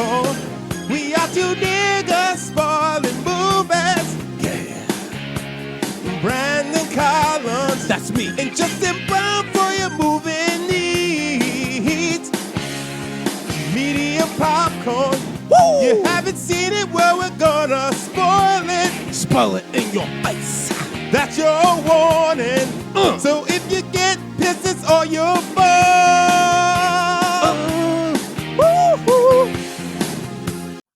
popcorn. We are two niggas spoiling movies. Yeah. Brandon Collins, that's me, and Justin Brown for your movie needs. Media popcorn. Woo! You haven't seen it, well, we're gonna spoil it. Spoil it in your face. That's your warning. So if you get pissed, it's all your fault. Woo-hoo.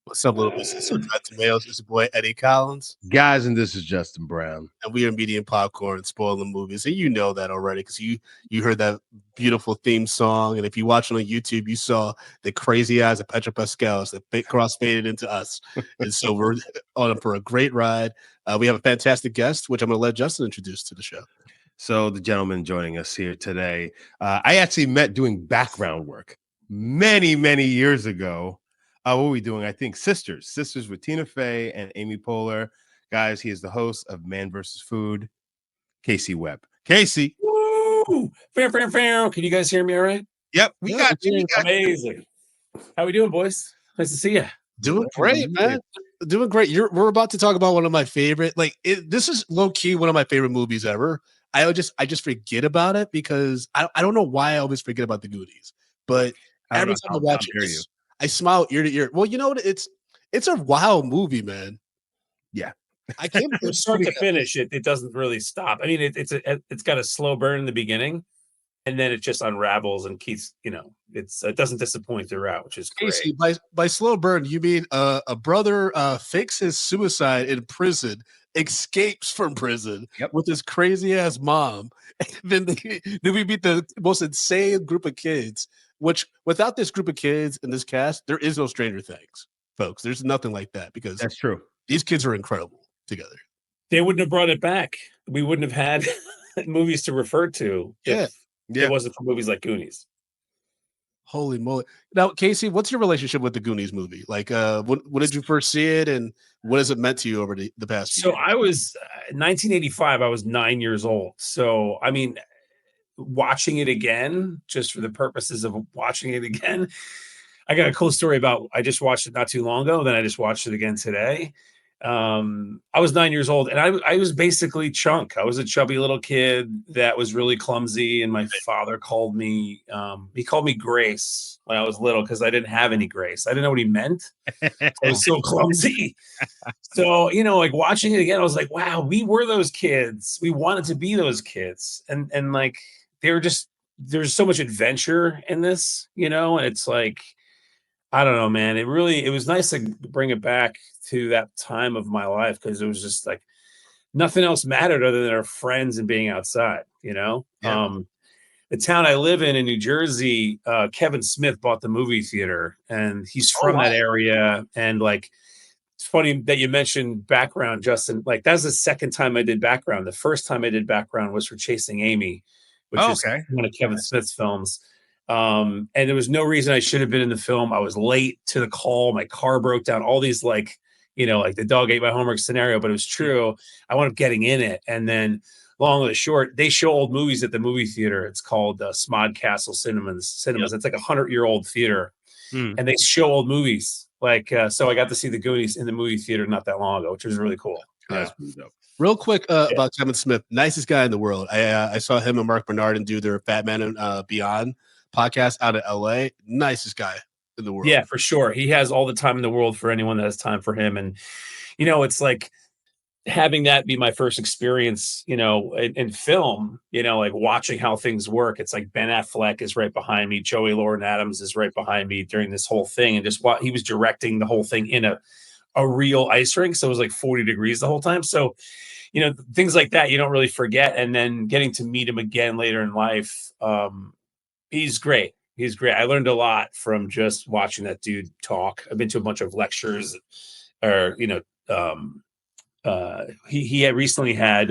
What's up, little business? Rotten Tomatoes. It's your boy Eddie Collins. Guys, and this is Justin Brown. And we are Media and Popcorn, spoiling movies. And you know that already because you heard that beautiful theme song. And if you watch it on YouTube, you saw the crazy eyes of Petra Pascal's that cross-faded into us. And so we're on for a great ride. We have a fantastic guest, which I'm going to let Justin introduce to the show. So the gentleman joining us here today, I actually met doing background work many, many years ago. What were we doing? I think Sisters with Tina Fey and Amy Poehler. Guys, he is the host of Man vs. Food, Casey Webb. Casey. Woo! Can you guys hear me all right? Yep, we got you. Amazing. How we doing, boys? Nice to see you. Doing great, man. Doing great. We're about to talk about one of my favorite. This is low key one of my favorite movies ever. I just forget about it because I don't know why I always forget about the Goonies. But every time I watch it, I smile ear to ear. Well, you know what? It's a wild movie, man. Yeah, I can't from start to finish. It doesn't really stop. I mean, it's got a slow burn in the beginning, and then it just unravels and keeps. It doesn't disappoint throughout, which is great. Casey, by slow burn, you mean a brother fakes his suicide in prison, escapes from prison with his crazy ass mom, and then we meet the most insane group of kids. Which without this group of kids and this cast, there is no Stranger Things, folks. There's nothing like that because that's true. These kids are incredible together. They wouldn't have brought it back. We wouldn't have had movies to refer to if it wasn't for movies like Goonies. Holy moly! Now, Casey, what's your relationship with the Goonies movie? Like, when did you first see it, and what has it meant to you over the past year? So I was 1985. I was 9 years old. So I mean. Watching it again, just for the purposes of watching it again. I got a cool story about, I just watched it not too long ago. Then I just watched it again today. I was 9 years old and I was basically Chunk. I was a chubby little kid that was really clumsy. And my father called me, he called me Grace when I was little because I didn't have any grace. I didn't know what he meant. I was so clumsy. So, like watching it again, I was like, wow, we were those kids. We wanted to be those kids. And like, there's so much adventure in this, and it's like, I don't know, man. It was nice to bring it back to that time of my life because it was just like nothing else mattered other than our friends and being outside, The town I live in New Jersey, Kevin Smith bought the movie theater and he's from that area. And like, it's funny that you mentioned background, Justin. Like that's the second time I did background. The first time I did background was for Chasing Amy, which is one of Kevin Smith's films. And there was no reason I should have been in the film. I was late to the call. My car broke down. All these like the dog ate my homework scenario, but it was true. I wound up getting in it. And then long and short, they show old movies at the movie theater. It's called Smod Castle Cinemas. Yep. It's like 100-year-old theater. And they show old movies. Like, so I got to see the Goonies in the movie theater not that long ago, which was really cool. Yeah. Real quick about Kevin Smith, nicest guy in the world. I saw him and Mark Bernardin do their Fat Man and Beyond podcast out of LA. Nicest guy in the world. Yeah, for sure. He has all the time in the world for anyone that has time for him. And, it's like having that be my first experience, in film, like watching how things work. It's like Ben Affleck is right behind me. Joey Lauren Adams is right behind me during this whole thing. And just what he was directing the whole thing in a real ice rink. So it was like 40 degrees the whole time. So, things like that, you don't really forget. And then getting to meet him again later in life. He's great. He's great. I learned a lot from just watching that dude talk. I've been to a bunch of lectures he recently had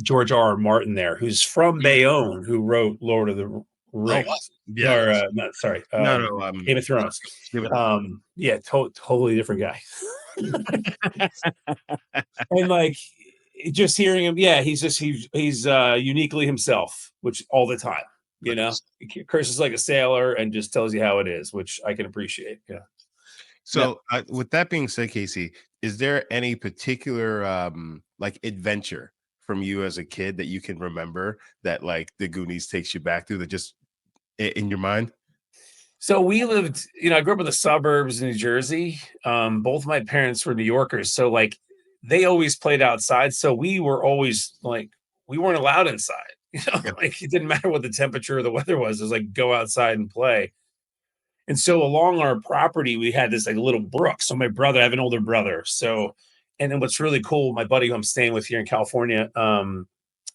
George R.R. Martin there, who's from Bayonne, who wrote Lord of the Rings. Game of Thrones. Totally different guy. And like just hearing him, he's uniquely himself, which all the time. You know, he curses like a sailor and just tells you how it is, which I can appreciate. Yeah. So, with that being said, Casey, is there any particular like adventure from you as a kid that you can remember that like the Goonies takes you back to that just in your mind? So we lived, I grew up in the suburbs in New Jersey. Both my parents were New Yorkers. So like they always played outside. So we were always like, we weren't allowed inside. Yep. Like it didn't matter what the temperature or the weather was. It was like go outside and play. And so along our property, we had this like little brook. So my brother, I have an older brother. So, and then what's really cool, my buddy who I'm staying with here in California,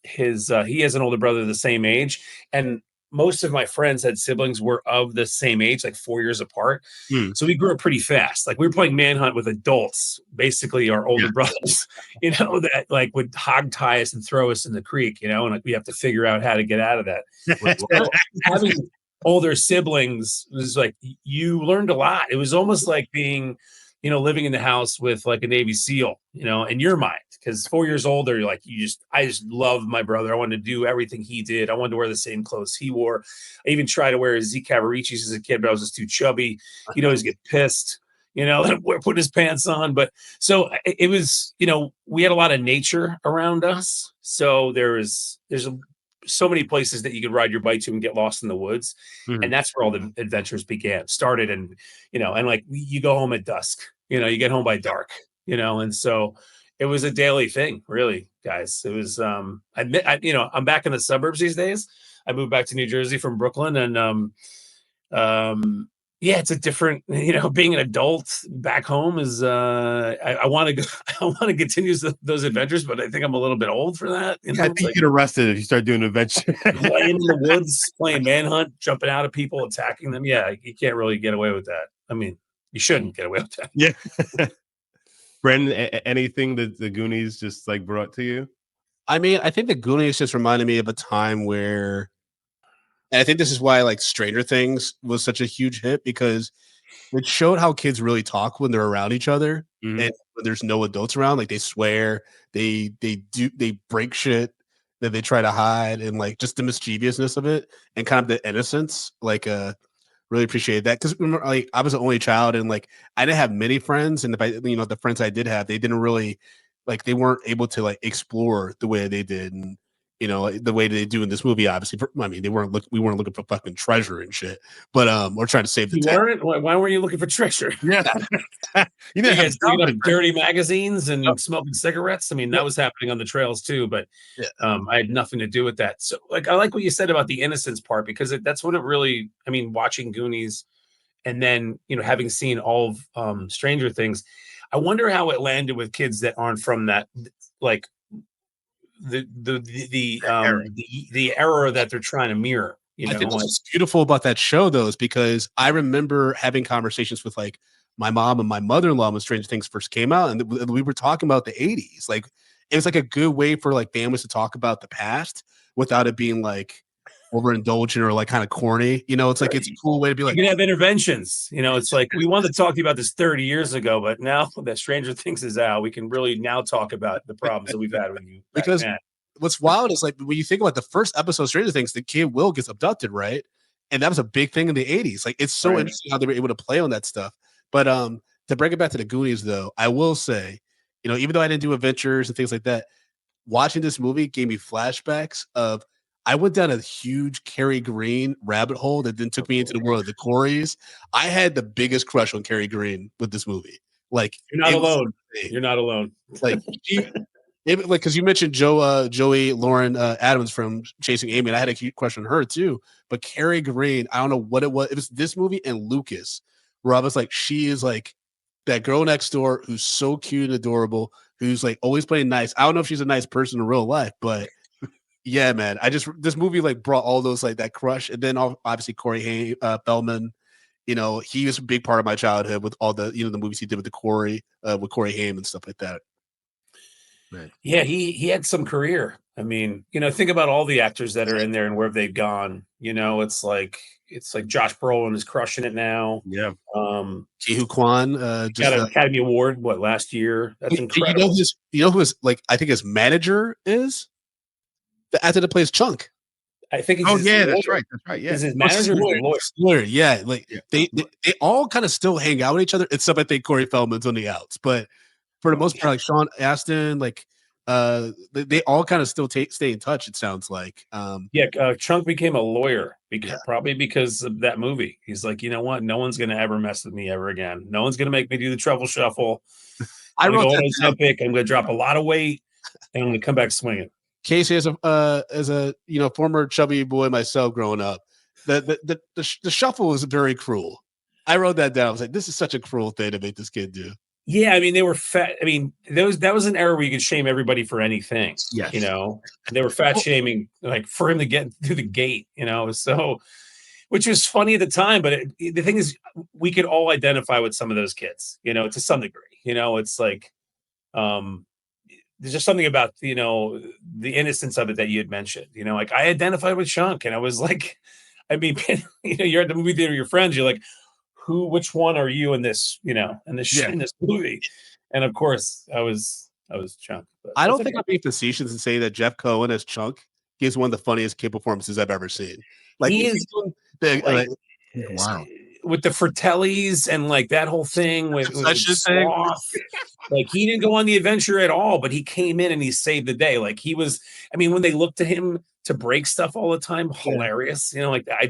he has an older brother the same age, and most of my friends had siblings were of the same age, like 4 years apart. Hmm. So we grew up pretty fast. Like we were playing manhunt with adults, basically our older brothers, that like would hog tie us and throw us in the creek, and like we have to figure out how to get out of that. So having older siblings was like you learned a lot. It was almost like being, living in the house with like a Navy SEAL, in your mind, because 4 years older, you're like, I just love my brother. I wanted to do everything he did. I wanted to wear the same clothes he wore. I even tried to wear Z Cavaricis as a kid, but I was just too chubby. He'd always get pissed, put his pants on. But so it was, we had a lot of nature around us. So there's so many places that you could ride your bike to and get lost in the woods. Mhm. And that's where all the adventures started. And, and like you go home at dusk, you get home by dark, and so it was a daily thing, really, guys. It was, I'm back in the suburbs these days. I moved back to New Jersey from Brooklyn, and, yeah, it's a different, being an adult back home is, I want to go, I want to continue those adventures, but I think I'm a little bit old for that. I think you get arrested if you start doing adventure. Playing in the woods, playing manhunt, jumping out of people, attacking them. Yeah, you can't really get away with that. I mean, you shouldn't get away with that. Yeah. Brendan, anything that the Goonies just like brought to you? I mean, I think the Goonies just reminded me of a time where, and I think this is why like Stranger Things was such a huge hit, because it showed how kids really talk when they're around each other, Mhm. and when there's no adults around. Like they swear, they break shit that they try to hide, and like just the mischievousness of it and kind of the innocence. Like really appreciated that, because like I was the only child, and like I didn't have many friends, and if I the friends I did have, they didn't really like, they weren't able to like explore the way they did, and the way they do in this movie. Obviously, I mean, we weren't looking for fucking treasure and shit, but we're trying to save the town. Why were you looking for treasure? Yeah. You guys digging up dirty magazines and smoking cigarettes. I mean, that was happening on the trails too, but I had nothing to do with that. So like, I like what you said about the innocence part, because that's what it really, I mean, watching Goonies and then, having seen all of Stranger Things, I wonder how it landed with kids that aren't from that, like the era that they're trying to mirror. I think what's beautiful about that show, though, is because I remember having conversations with like my mom and my mother-in-law when Stranger Things first came out, and we were talking about the 80s. Like it was like a good way for like families to talk about the past without it being like overindulgent or like kind of corny. It's like it's a cool way to be like, you can have interventions. It's like we wanted to talk to you about this 30 years ago, but now that Stranger Things is out, we can really now talk about the problems that we've had with you. Because what's wild is like when you think about the first episode of Stranger Things, the kid Will gets abducted, right? And that was a big thing in the 80s. Like it's so interesting how they were able to play on that stuff. But to bring it back to the Goonies, though, I will say, even though I didn't do adventures and things like that, watching this movie gave me flashbacks of, I went down a huge Cary Green rabbit hole that then took me into the world of the Coreys. I had the biggest crush on Cary Green with this movie. Like you're not alone. You're not alone. Like because you mentioned Joey Lauren Adams from Chasing Amy, and I had a cute question on her too. But Cary Green, I don't know what it was. It was this movie and Lucas, where I was like, she is like that girl next door who's so cute and adorable, who's like always playing nice. I don't know if she's a nice person in real life, but yeah, man, this movie like brought all those like that crush, and then obviously Corey Feldman. He was a big part of my childhood with all the the movies he did with Corey Haim and stuff like that. Right. Yeah, he had some career. I mean, think about all the actors that are in there and where they've gone. It's like Josh Brolin is crushing it now. Yeah. Ki-Hu Kwan got an Academy Award last year. That's incredible. Who his like I think his manager is the actor that plays Chunk. I think he's Oh his yeah, lawyer. that's right. That's right. Yeah. Is his manager or his lawyer? Lawyer, yeah. Like Yeah. they all kind of still hang out with each other, except I think Corey Feldman's on the outs. But for the most part, like Sean Astin, like they all kind of still stay in touch. It sounds like. Yeah, Chunk became a lawyer probably because of that movie. He's like, you know what? No one's gonna ever mess with me ever again. No one's gonna make me do the truffle shuffle. I I'm gonna wrote go on that down. Ozempic. I'm gonna drop a lot of weight, and I'm gonna come back swinging. Casey, as a former chubby boy myself growing up, the shuffle was very cruel. I wrote that down. I was like, this is such a cruel thing to make this kid do. Yeah, I mean, they were fat. I mean, that was an era where you could shame everybody for anything. Yes. You know, they were fat shaming, like for him to get through the gate, you know, so which was funny at the time. But the thing is, we could all identify with some of those kids, you know, to some degree. You know, it's like there's just something about, you know, the innocence of it that you had mentioned. You know, like I identified with Shunk, and I was like, I mean, you know, you're at the movie theater with your friends, you're like, which one are you in this, you know, in this movie? And of course I was Chunk. I don't think I'm being facetious in saying that Jeff Cohen as Chunk gives one of the funniest kid performances I've ever seen. Like he is Wow. with the Fratellis and like that whole thing with Sloth. Like he didn't go on the adventure at all, but he came in and he saved the day. Like he was, I mean, when they looked to him to break stuff all the time, hilarious. You know, like I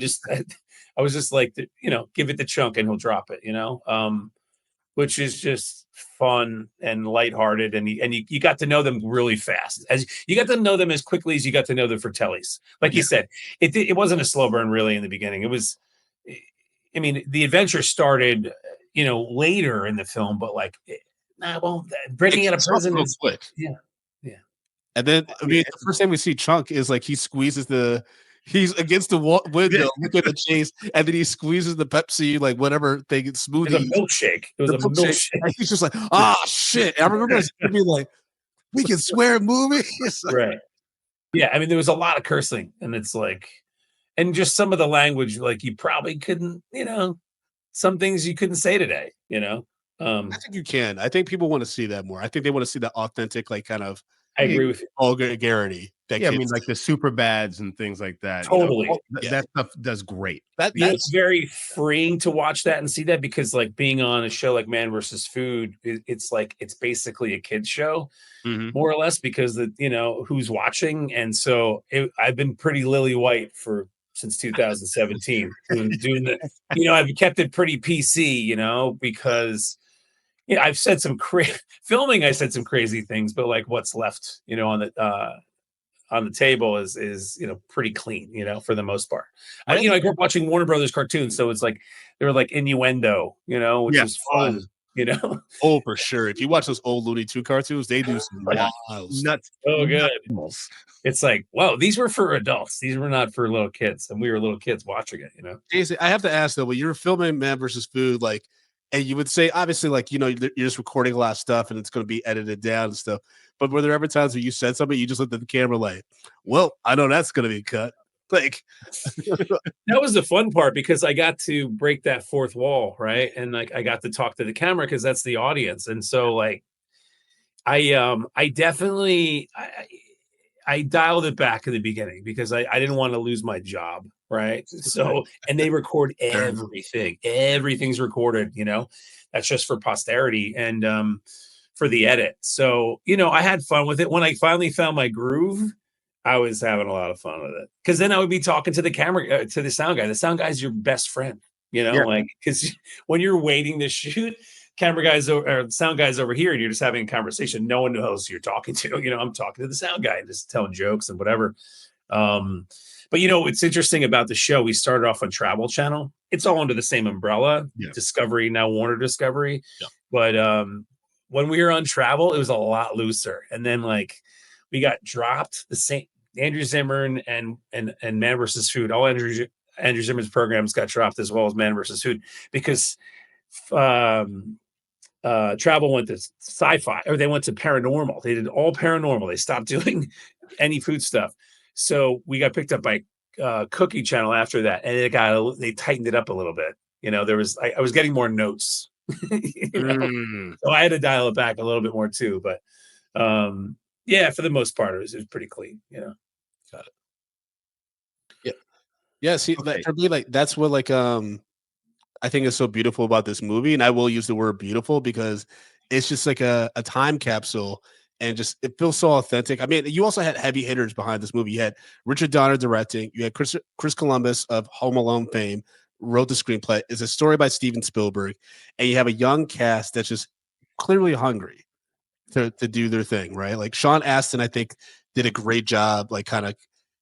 was just like, you know, give it to Chunk and he'll drop it, you know, which is just fun and lighthearted. And you got to know them really fast. As you got to know them as quickly as you got to know the Fratellis. Like you said, it wasn't a slow burn really in the beginning. It was, I mean, the adventure started, you know, later in the film, but like, breaking out of prison is quick. Yeah. And then, I mean, the first time we see Chunk is like he squeezes he's against the window, look at the chase, and then he squeezes the Pepsi, like whatever thing, smoothie. It was a milkshake. It was a milkshake. And he's just like, shit. And I remember being like, we can swear in movies. Right. Yeah. I mean, there was a lot of cursing, and it's like, and just some of the language, like you probably couldn't, you know, some things you couldn't say today, you know. I think you can. I think people want to see that more. I think they want to see that authentic, like kind of I agree with you. Vulgarity. I mean, like the super bads and things like that. Totally. You know, that stuff does great. It's very freeing to watch that and see that, because like being on a show like Man vs. Food, it's like it's basically a kid's show, more or less, because you know who's watching. And so I've been pretty lily white since 2017 doing the, you know, I've kept it pretty PC, you know, because I've said some filming. I said some crazy things, but like what's left, you know, on the table is you know, pretty clean, you know, for the most part. I grew up watching Warner Brothers cartoons, so it's like they were like innuendo, you know, which is fun, you know. Oh, for sure. If you watch those old Looney Tunes cartoons, they do some wild nuts. Oh, good. It's like, whoa, these were for adults. These were not for little kids, and we were little kids watching it, you know. Jason, I have to ask though, when you were filming Man vs. Food, like, and you would say, obviously, like, you know, you're just recording a lot of stuff and it's going to be edited down and stuff. But were there ever times where you said something, you just looked at the camera like, well, I know that's going to be cut. Like, that was the fun part, because I got to break that fourth wall, right? And like, I got to talk to the camera because that's the audience. And so like, I definitely, I dialed it back in the beginning because I didn't want to lose my job. Right. So, and they record everything. Everything's recorded, you know, that's just for posterity and for the edit. So, you know, I had fun with it. When I finally found my groove, I was having a lot of fun with it. Cause then I would be talking to the camera, to the sound guy. The sound guy is your best friend, you know, like, cause when you're waiting to shoot, camera guys or sound guys over here, and you're just having a conversation. No one knows who you're talking to. You know, I'm talking to the sound guy and just telling jokes and whatever. But you know, what's interesting about the show, we started off on Travel Channel. It's all under the same umbrella, Discovery, now Warner Discovery. Yeah. But when we were on Travel, it was a lot looser. And then like we got dropped, the same Andrew Zimmern and Man vs. Food. All Andrew Zimmern's programs got dropped, as well as Man vs. Food, because Travel went to sci-fi, or they went to paranormal. They did all paranormal. They stopped doing any food stuff. So we got picked up by Cookie Channel after that, and they tightened it up a little bit. You know, I was getting more notes. You know? So I had to dial it back a little bit more too. But yeah, for the most part, it was pretty clean. You know, got it. Yeah, see, Okay. for me, like that's what I think is so beautiful about this movie, and I will use the word beautiful because it's just like a time capsule, and just it feels so authentic. I mean, you also had heavy hitters behind this movie. You had Richard Donner directing. You had Chris Columbus of Home Alone fame wrote the screenplay. It's a story by Steven Spielberg, and you have a young cast that's just clearly hungry to do their thing, right? Like Sean Astin, I think, did a great job. Like, kind of,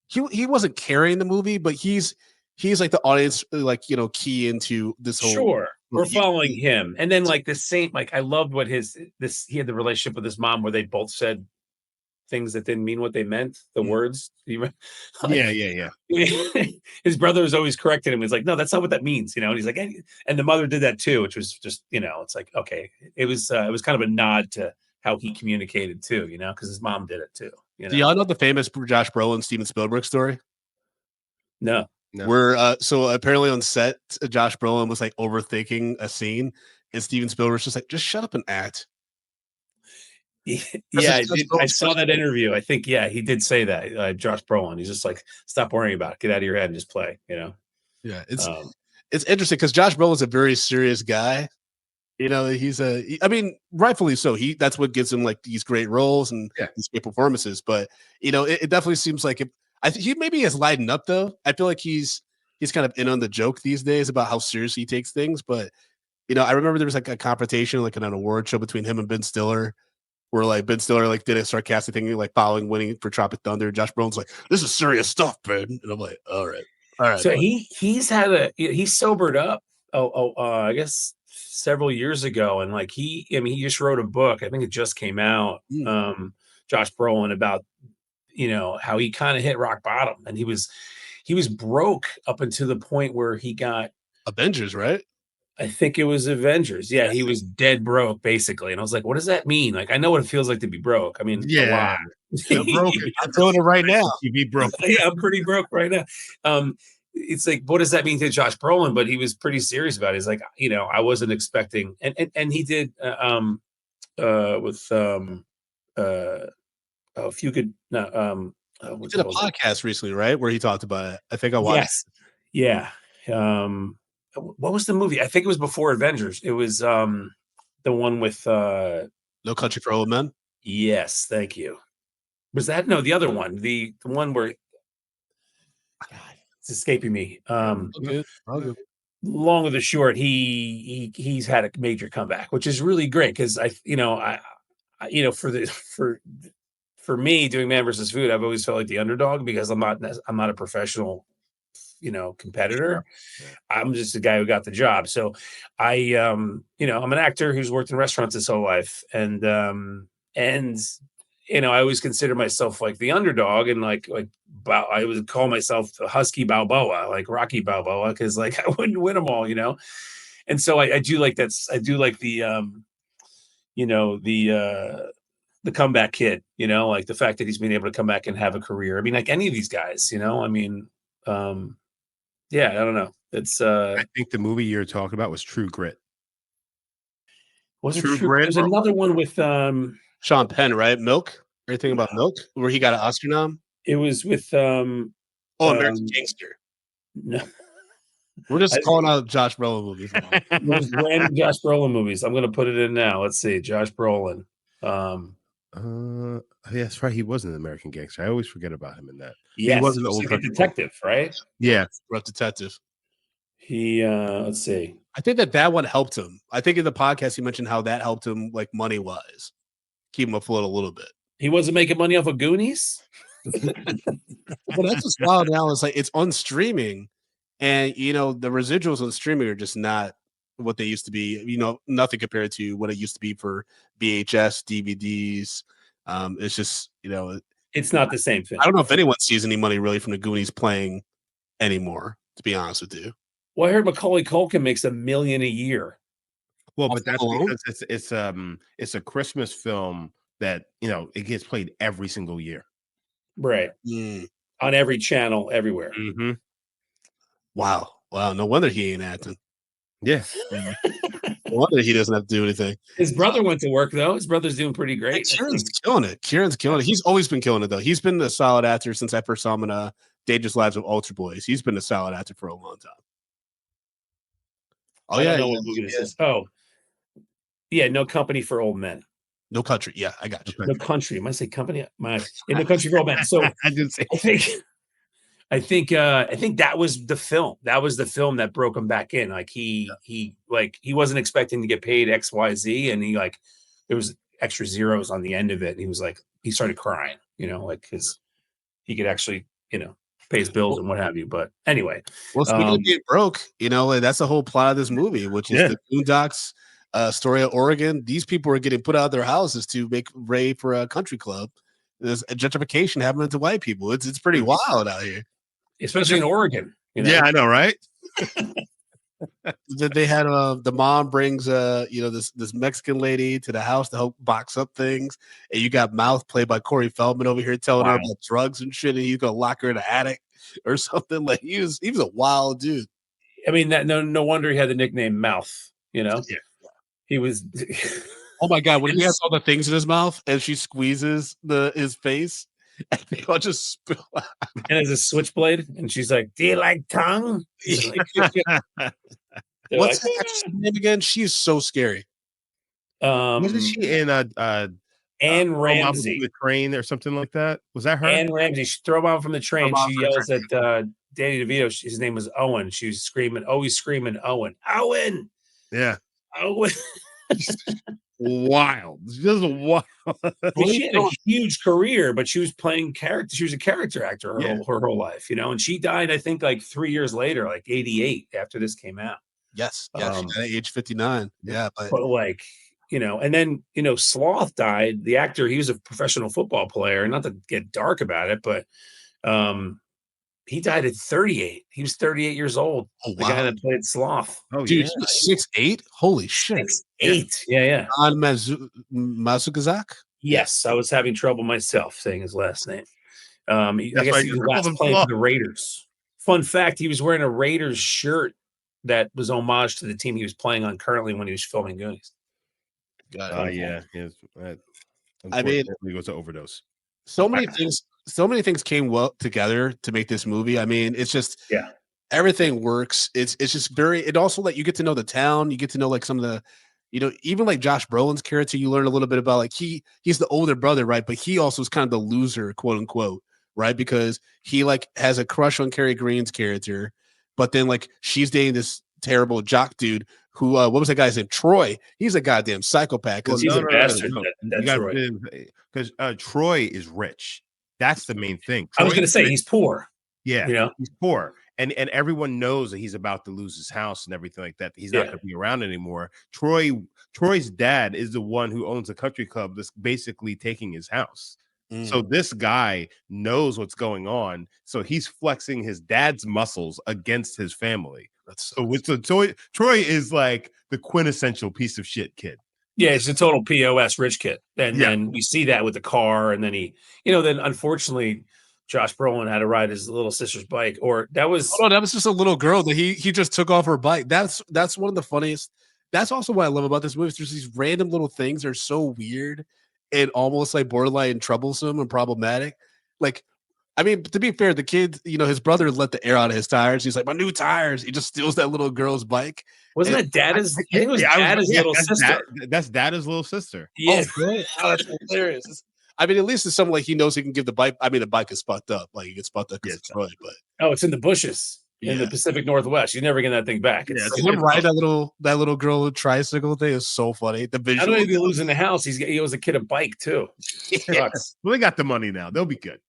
he wasn't carrying the movie, but he's like the audience, like key into this whole. Sure. We're following him. And then like the same, like I loved what he had the relationship with his mom where they both said things that didn't mean what they meant, the words. Yeah. His brother was always correcting him. He's like, no, that's not what that means, And he's like, and the mother did that too, which was just, it's like, okay. It was kind of a nod to how he communicated too, because his mom did it too. Do y'all know the famous Josh Brolin Steven Spielberg story? No. Where so apparently on set, Josh Brolin was like overthinking a scene, and Steven Spielberg's just like, just shut up and act. Yeah, I saw that interview. I think, he did say that. Josh Brolin, he's just like, stop worrying about it. Get out of your head and just play. Yeah, it's interesting because Josh Brolin's a very serious guy. I mean, rightfully so. That's what gives him like these great roles and these great performances. But it definitely seems like he maybe has lightened up though. I feel like he's kind of in on the joke these days about how seriously he takes things. But I remember there was like a confrontation, like an award show between him and Ben Stiller, where like Ben Stiller like did a sarcastic thing, like following winning for Tropic Thunder. Josh Brolin's like, "This is serious stuff, man," and I'm like, "All right." So he's sobered up. I guess several years ago, and like he just wrote a book. I think it just came out. Josh Brolin, about how he kind of hit rock bottom, and he was broke up until the point where he got Avengers, right? I think it was Avengers. Yeah, he was dead broke basically, and I was like, what does that mean? Like, I know what it feels like to be broke. I mean, a lot. I'm feeling it right now. You be broke. Yeah, I'm pretty broke right now. It's like, what does that mean to Josh Brolin? But he was pretty serious about it. He's like, I wasn't expecting, and he did with a few good. He did a podcast recently, right, where he talked about it. I think I watched. Yes. Yeah. What was the movie? I think it was before Avengers. It was the one with No Country for Old Men. Yes, thank you. Was that the other one? The one where it's escaping me. All good. Long or the short, he's had a major comeback, which is really great because for me doing Man versus Food, I've always felt like the underdog because I'm not a professional competitor. Yeah. I'm just a guy who got the job. So I'm an actor who's worked in restaurants his whole life. And I always consider myself like the underdog, and like I would call myself the Husky Balboa, like Rocky Balboa, because like I wouldn't win them all, And so I do like that. I do like the the comeback kid, like the fact that he's been able to come back and have a career. I mean, like any of these guys, yeah, I don't know. It's I think the movie you're talking about was True Grit. Was it True Grit? There's another one with Sean Penn, right? Milk. Everything about Milk, where he got an Oscar nom. It was with American Gangster. No. We're just calling out Josh Brolin movies. It was random Josh Brolin movies. I'm gonna put it in now. Let's see, Josh Brolin. That's right. He wasn't an American Gangster. I always forget about him in that. Yes, he wasn't the old detective, right? Yeah, rough detective. He let's see. I think that one helped him. I think in the podcast he mentioned how that helped him, like money wise, keep him afloat a little bit. He wasn't making money off of Goonies. Well, that's what's wild now. It's like it's on streaming, and the residuals on streaming are just not what they used to be. Nothing compared to what it used to be for VHS, DVDs. It's just it's not the same thing. I don't know if anyone sees any money really from the Goonies playing anymore, to be honest with you. Well, I heard Macaulay Culkin makes $1 million a year. Well, but that's because it's a Christmas film that it gets played every single year, right? On every channel, everywhere. Mm-hmm. Wow. No wonder he ain't acting. Yeah. No wonder he doesn't have to do anything. His brother went to work though. His brother's doing pretty great. Kieran's killing it. He's always been killing it though. He's been a solid actor since I first saw him in Dangerous Lives of Ultra Boys. He's been a solid actor for a long time. Oh I yeah, don't know what movie this is. Oh, yeah, No Company for Old Men. No Country. Yeah, I got you. No Country. Am I say company? In No Country for Old Men. So I did say. I think that was the film. That was the film that broke him back in. Like he wasn't expecting to get paid XYZ, and there was extra zeros on the end of it. And he started crying, like because he could actually, pay his bills and what have you. But anyway, well, speaking of being broke, that's the whole plot of this movie, which is the Boondocks story of Oregon. These people are getting put out of their houses to make way for a country club. There's a gentrification happening to white people. It's pretty wild out here, especially in Oregon. Yeah, I know, right? That they had the mom brings this Mexican lady to the house to help box up things, and you got Mouth played by Corey Feldman over here telling her about drugs and shit, and he's gonna lock her in the attic or something. Like he was a wild dude. I mean, that no wonder he had the nickname Mouth. Yeah. He was. Oh my god, when he has all the things in his mouth and she squeezes his face, and they all just spill out. And it's a switchblade, and she's like, "Do you like tongue?" What's that actress' name again? She is so scary. Wasn't she in Anne Ramsey, the train or something like that? Was that her? Anne Ramsey. She throw him out from the train. She yells at Danny DeVito. His name was Owen. She was always screaming, "Owen, Owen!" Yeah, Owen. Wild. Just wild. She had a huge career, but she was playing character. She was a character actor her whole life, and she died, I think, like 3 years later, like 88, after this came out. Yes, she died at age 59. Yeah, but and then Sloth died. The actor, he was a professional football player. Not to get dark about it, but he died at 38. He was 38 years old. Oh, the guy that played Sloth. Oh, dude, he was 6'8". Holy shit! 6'8". Yeah. On Mazukazak. Yes, I was having trouble myself saying his last name. I guess he was last playing for the Raiders. Fun fact: he was wearing a Raiders shirt that was homage to the team he was playing on currently when he was filming Goonies. Yeah. I mean, he goes to overdose. So many things came well together to make this movie. I mean, it's just everything works. It's just it also like you get to know the town, you get to know like some of the, even like Josh Brolin's character, you learn a little bit about like he's the older brother, right? But he also is kind of the loser, quote unquote, right? Because he like has a crush on Cary Green's character, but then like she's dating this terrible jock dude who what was that guy's name? Troy. He's a goddamn psychopath. Because he's a bastard. Because Troy is rich. That's the main thing. I was going to say he's poor. Yeah, he's poor, and everyone knows that he's about to lose his house and everything like that. He's not going to be around anymore. Troy's dad is the one who owns a country club that's basically taking his house. So this guy knows what's going on. So he's flexing his dad's muscles against his family. Troy is like the quintessential piece of shit kid. Yeah, it's a total POS rich kid. And we see that with the car. And then then unfortunately, Josh Brolin had to ride his little sister's bike. Or that was just a little girl that he just took off her bike. That's one of the funniest. That's also what I love about this movie. There's these random little things that are so weird and almost like borderline troublesome and problematic. Like, I mean, to be fair, the kid, his brother let the air out of his tires. He's like, my new tires. He just steals that little girl's bike. Wasn't that Dada's? I think it was Dada's little sister. That's Dada's little sister. Yeah. Oh, that's hilarious. I mean, at least it's something like he knows he can give the bike. I mean, the bike is fucked up. Like, he gets fucked up because it's Troy, but it's in the bushes in the Pacific Northwest. You're never getting that thing back. Him ride that little girl tricycle thing is so funny. The visual. Not only did he lose in the house, he owes a kid a bike too. Well, they got the money now. They'll be good.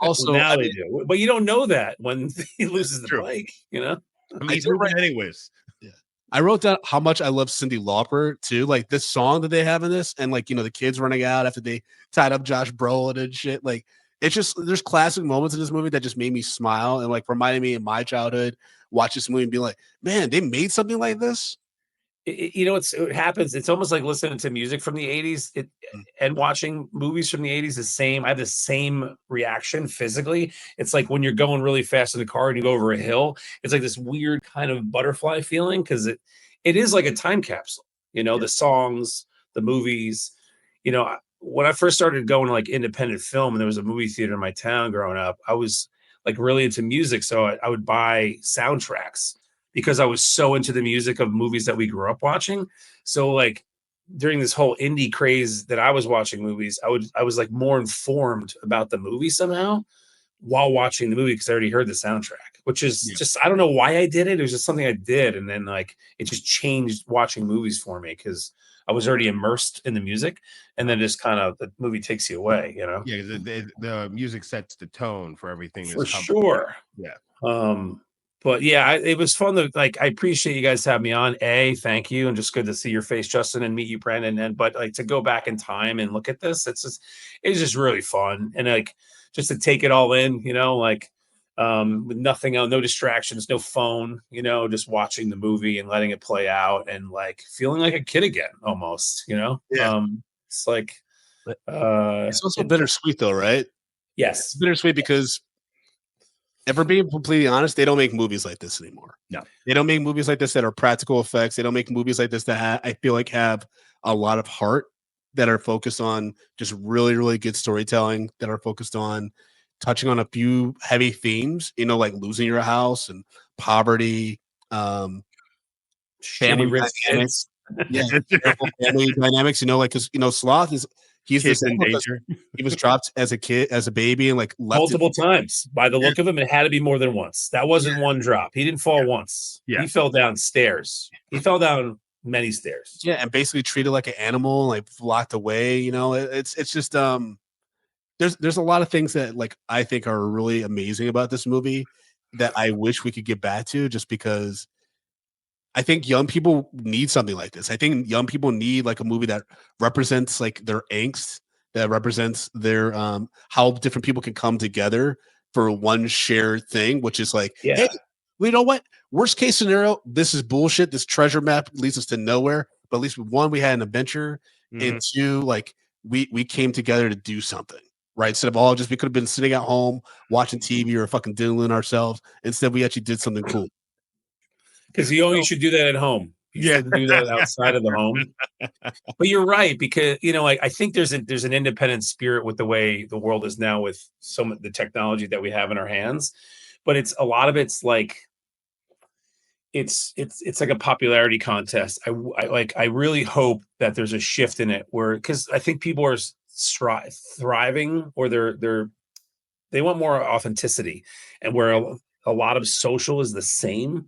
Also, now they do, but you don't know that when he loses the bike. I mean, he's moving anyways. Yeah, I wrote down how much I love Cyndi Lauper too. Like this song that they have in this, and like the kids running out after they tied up Josh Brolin and shit. Like it's just there's classic moments in this movie that just made me smile and like reminded me of my childhood. Watch this movie and be like, man, they made something like this. It happens. It's almost like listening to music from the 80s and watching movies from the 80s. The same. I have the same reaction physically. It's like when you're going really fast in the car and you go over a hill. It's like this weird kind of butterfly feeling because it is like a time capsule. The songs, the movies. When I first started going to like independent film and there was a movie theater in my town growing up, I was like really into music. So I would buy soundtracks because I was so into the music of movies that we grew up watching. So like during this whole indie craze that I was watching movies, I was like more informed about the movie somehow while watching the movie because I already heard the soundtrack, which is just, I don't know why I did it. It was just something I did. And then like it just changed watching movies for me because I was already immersed in the music, and then just kind of the movie takes you away, you know? Yeah, the music sets the tone for everything For that's coming. sure. Yeah. But yeah, it was fun to like. I appreciate you guys having me on. Thank you, and just good to see your face, Justin, and meet you, Brandon. And but like to go back in time and look at this, it's just really fun, and like just to take it all in, you know, like with nothing else, no distractions, no phone, you know, just watching the movie and letting it play out, and like feeling like a kid again, almost, you know. Yeah. It's like It's also bittersweet though, right? yes, It's bittersweet because if we're being completely honest, they don't make movies like this anymore. No. They don't make movies like this that are practical effects. They don't make movies like this that I feel like have a lot of heart, that are focused on just really, really good storytelling, that are focused on touching on a few heavy themes, you know, like losing your house and poverty, shitty family rich dynamics. kids. Yeah, terrible family dynamics, you know, like, because, you know, Sloth he's Kids this in danger. he was dropped as a kid, as a baby, and like left Multiple times. By the look of him, it had to be more than once. That wasn't one drop. He didn't fall once. Yeah. He fell down stairs. He fell down many stairs. Yeah, and basically treated like an animal, like locked away. You know, it's just there's a lot of things that like I think are really amazing about this movie that I wish we could get back to, just because I think young people need something like this. I think young people need like a movie that represents like their angst, that represents their how different people can come together for one shared thing, which is like, Yeah. hey, well, you know what? Worst case scenario, this is bullshit. This treasure map leads us to nowhere. But at least one, we had an adventure, and two, like we came together to do something. Right. Instead of all just we could have been sitting at home watching TV or fucking diddling ourselves. Instead, we actually did something cool. Because you only should do that at home. You shouldn't do that outside of the home. But you're right, because you know, I think there's an independent spirit with the way the world is now, with some of the technology that we have in our hands. But it's a lot of it's like it's like a popularity contest. I really hope that there's a shift in it where, because I think people are thriving, or they want more authenticity, and where a lot of social is the same.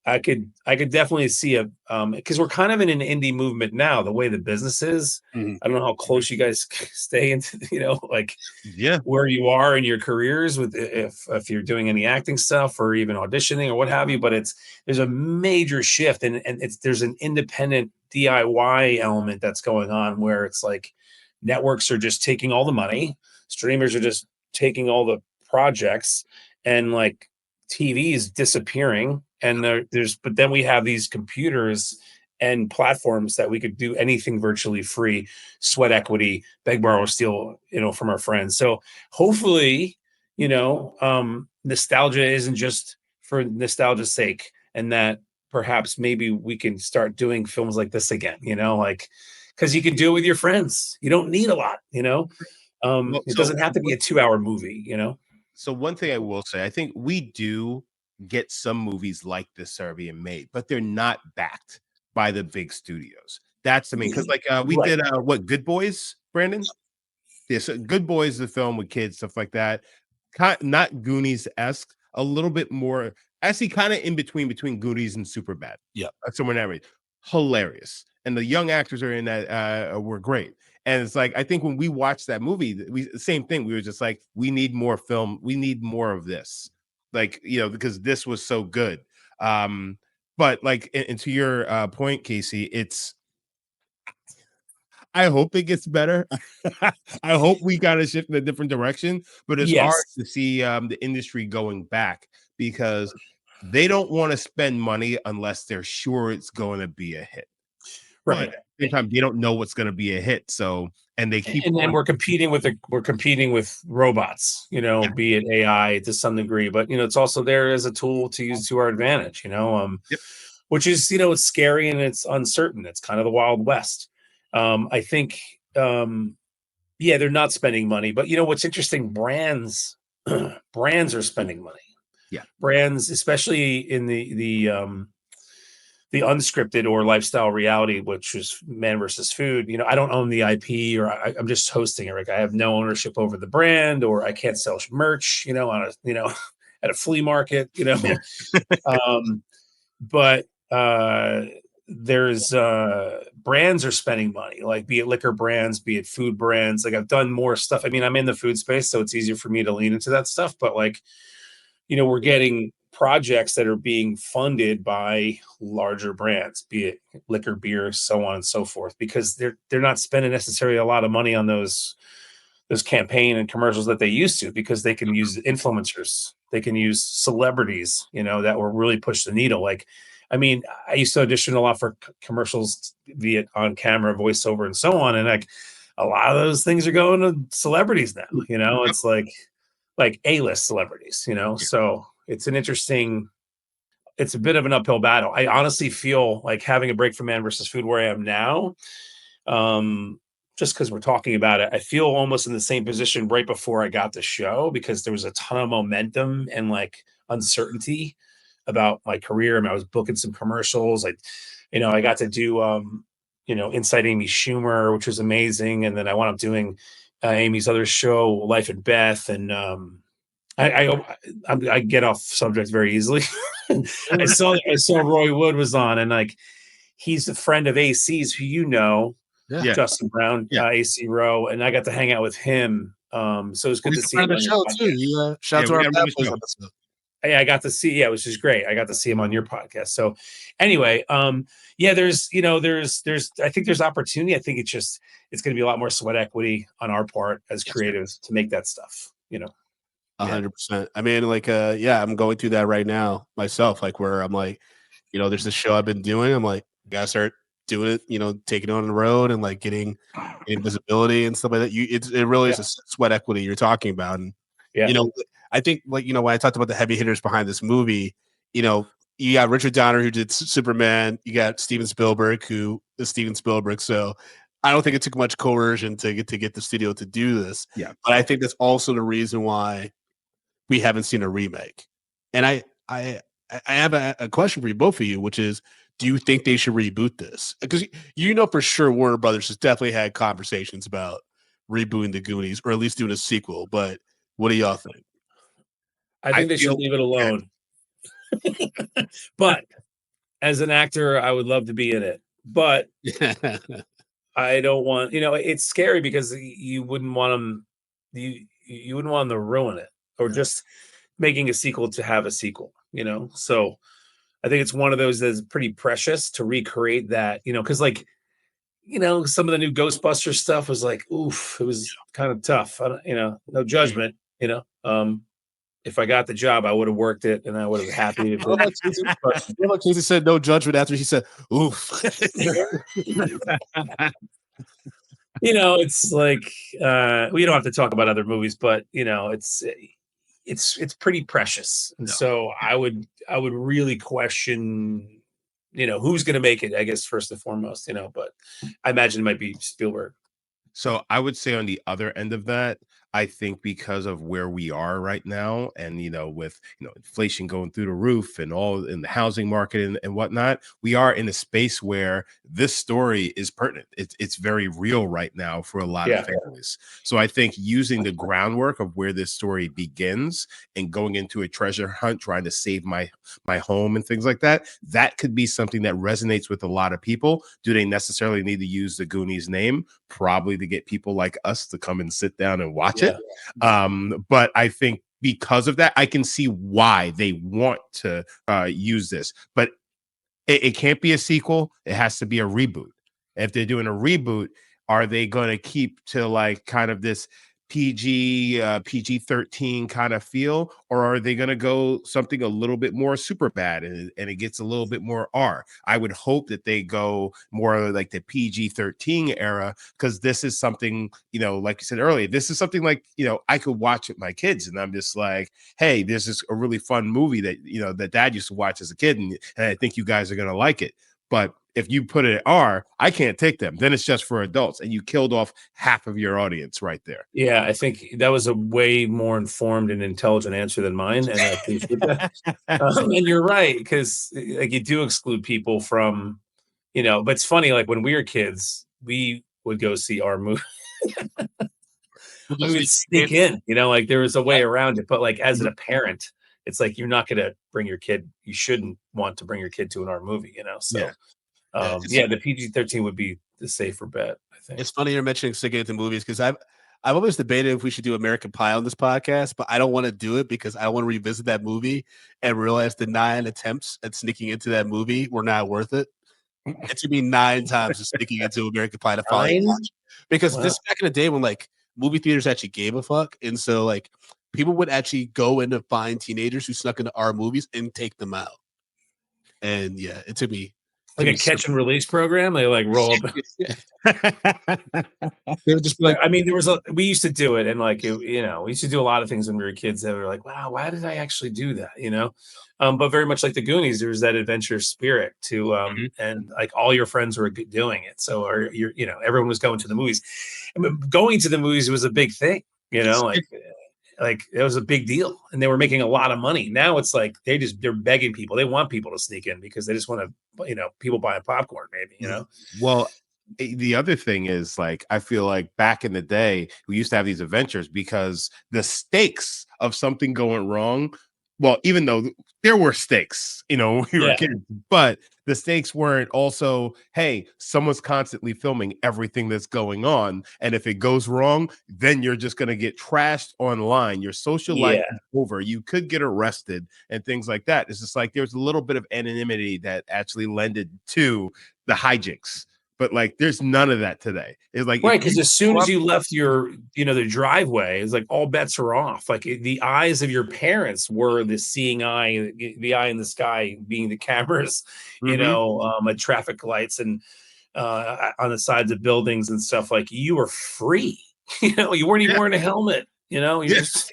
I could definitely see a because we're kind of in an indie movement now, the way the business is. Mhm. I don't know how close you guys stay into, you know, like Yeah. where you are in your careers with, if you're doing any acting stuff or even auditioning or what have you, but there's a major shift, and there's an independent DIY element that's going on, where it's like networks are just taking all the money, streamers are just taking all the projects, and like TV is disappearing, and but then we have these computers and platforms that we could do anything virtually free, sweat equity, beg, borrow, steal, you know, from our friends. So hopefully, you know, nostalgia isn't just for nostalgia's sake, and that perhaps maybe we can start doing films like this again, you know, like, because you can do it with your friends. You don't need a lot, you know. It doesn't have to be a 2-hour movie, you know. So one thing I will say, I think we do get some movies like this Serbian made, but they're not backed by the big studios. That's the main, because like we Right. did what, Good Boys, Brandon? Yes, Good Boys, the film with kids, stuff like that. Not Goonies-esque, a little bit more, actually kind of in between Goonies and Superbad. Yeah. Somewhere in that range. Hilarious. And the young actors are in that were great. And it's like, I think when we watched that movie, same thing. We were just like, we need more film. We need more of this. Like, you know, because this was so good. But like, and to your point, Casey, I hope it gets better. I hope we kind of shift in a different direction, but it's hard to see the industry going back, because they don't want to spend money unless they're sure it's going to be a hit. Right. But at the same time, they don't know what's going to be a hit. So, and they keep, and then we're competing with robots, you know, be it AI to some degree, but you know, it's also there as a tool to use to our advantage, you know, which is, you know, it's scary and it's uncertain. It's kind of the Wild West. I think, they're not spending money, but you know, what's interesting, brands brands are spending money. Yeah. Brands, especially in the unscripted or lifestyle reality, which is Man versus Food. I don't own the IP, or I'm just hosting it. Like, I have no ownership over the brand, or I can't sell merch, on at a flea market, Yeah. but there's brands are spending money, like, be it liquor brands, be it food brands. Like, I've done more stuff. I mean, I'm in the food space, so it's easier for me to lean into that stuff. But, like, we're getting projects that are being funded by larger brands, be it liquor, beer, so on and so forth, because they're not spending necessarily a lot of money on those campaign and commercials that they used to, because they can use influencers, they can use celebrities, that will really push the needle. Like, I mean, I used to audition a lot for commercials, be it on camera, voiceover, and so on, and like, a lot of those things are going to celebrities now. It's like A-list celebrities. So it's a bit of an uphill battle. I honestly feel like having a break from Man versus Food where I am now, just because we're talking about it, I feel almost in the same position right before I got the show, because there was a ton of momentum and like uncertainty about my career. And I was booking some commercials. I got to do, Inside Amy Schumer, which was amazing. And then I wound up doing Amy's other show, Life and Beth. And I get off subject very easily. I saw Roy Wood was on, and like, he's a friend of AC's, who Yeah. Justin Brown, Yeah. AC Rowe, and I got to hang out with him. So it was good to see him on the on show your too. Shout out to our Bad Boys episode. Yeah, I got to see. Yeah, which is great. I got to see him on your podcast. So, anyway, there's I think there's opportunity. I think it's going to be a lot more sweat equity on our part as creatives to make that stuff. 100%. I mean, like, I'm going through that right now myself. Like, where I'm like, there's this show I've been doing. I'm like, gotta start doing it. Taking it on the road and like getting visibility and stuff like that. It really is a sweat equity you're talking about. And I think, like, when I talked about the heavy hitters behind this movie, you got Richard Donner, who did Superman. You got Steven Spielberg, who is Steven Spielberg. So I don't think it took much coercion to get the studio to do this. Yeah. But I think that's also the reason why we haven't seen a remake. And I have a question for you, both of you, which is, do you think they should reboot this? Because for sure Warner Brothers has definitely had conversations about rebooting the Goonies, or at least doing a sequel. But what do y'all think? I think they should leave it alone. But as an actor, I would love to be in it. But I don't want, it's scary, because you wouldn't want them, you wouldn't want them to ruin it, or just making a sequel to have a sequel, So I think it's one of those that's pretty precious to recreate that, because like, some of the new Ghostbusters stuff was like, oof, it was kind of tough. No judgment, if I got the job, I would have worked it, and I would have happy. Casey said no judgment after he said, oof. It's like, we don't have to talk about other movies, but it's pretty precious. And so I would really question, who's going to make it, I guess, first and foremost, but I imagine it might be Spielberg. So I would say on the other end of that, I think because of where we are right now, and with inflation going through the roof and all in the housing market and whatnot, we are in a space where this story is pertinent. It's very real right now for a lot of families. So I think using the groundwork of where this story begins and going into a treasure hunt, trying to save my home and things like that, that could be something that resonates with a lot of people. Do they necessarily need to use the Goonies name? Probably to get people like us to come and sit down and watch it. But I think because of that, I can see why they want to use this. But it can't be a sequel. It has to be a reboot. If they're doing a reboot, are they going to keep to like kind of this PG-13 kind of feel, or are they going to go something a little bit more super bad and it gets a little bit more R? I would hope that they go more like the PG-13 era, because this is something, like you said earlier, this is something like, I could watch with my kids, and I'm just like, hey, this is a really fun movie that, that Dad used to watch as a kid, and I think you guys are going to like it. But If you put it at R, I can't take them. Then it's just for adults, and you killed off half of your audience right there. Yeah, I think that was a way more informed and intelligent answer than mine, and I appreciate that. And you're right, because like you do exclude people from, but it's funny, like when we were kids, we would go see our movie. We would sneak in, like there was a way around it. But like as a parent, it's like you're not gonna bring your kid. You shouldn't want to bring your kid to an R movie, So the PG-13 would be the safer bet, I think. It's funny you're mentioning sticking into movies because I've always debated if we should do American Pie on this podcast, but I don't want to do it because I don't want to revisit that movie and realize the 9 attempts at sneaking into that movie were not worth it. It took me 9 times of sneaking into American Pie to finally watch. Because this back in the day when like movie theaters actually gave a fuck, and so like people would actually go in to find teenagers who snuck into our movies and take them out. And yeah, it took me. Like a catch and release program, they like roll up. They would just be like, I mean, we used to do it, and like we used to do a lot of things when we were kids that were like, wow, why did I actually do that? But very much like the Goonies, there was that adventure spirit to, and like all your friends were doing it, so everyone was going to the movies. I mean, going to the movies was a big thing, like it was a big deal, and they were making a lot of money. Now it's like they're begging people. They want people to sneak in because they just want to, people buying popcorn, maybe, Well, the other thing is like, I feel like back in the day, we used to have these adventures because the stakes of something going wrong. Well, even though there were stakes, when we were kids, but the stakes weren't also, hey, someone's constantly filming everything that's going on. And if it goes wrong, then you're just going to get trashed online. Your social life is over. You could get arrested and things like that. It's just like there's a little bit of anonymity that actually lended to the hijinks. But like, there's none of that today. It's like, right, because as soon as you left your, the driveway, it's like all bets are off. Like the eyes of your parents were the seeing eye, the eye in the sky being the cameras, at traffic lights and on the sides of buildings and stuff. Like you were free. You weren't even wearing a helmet. You just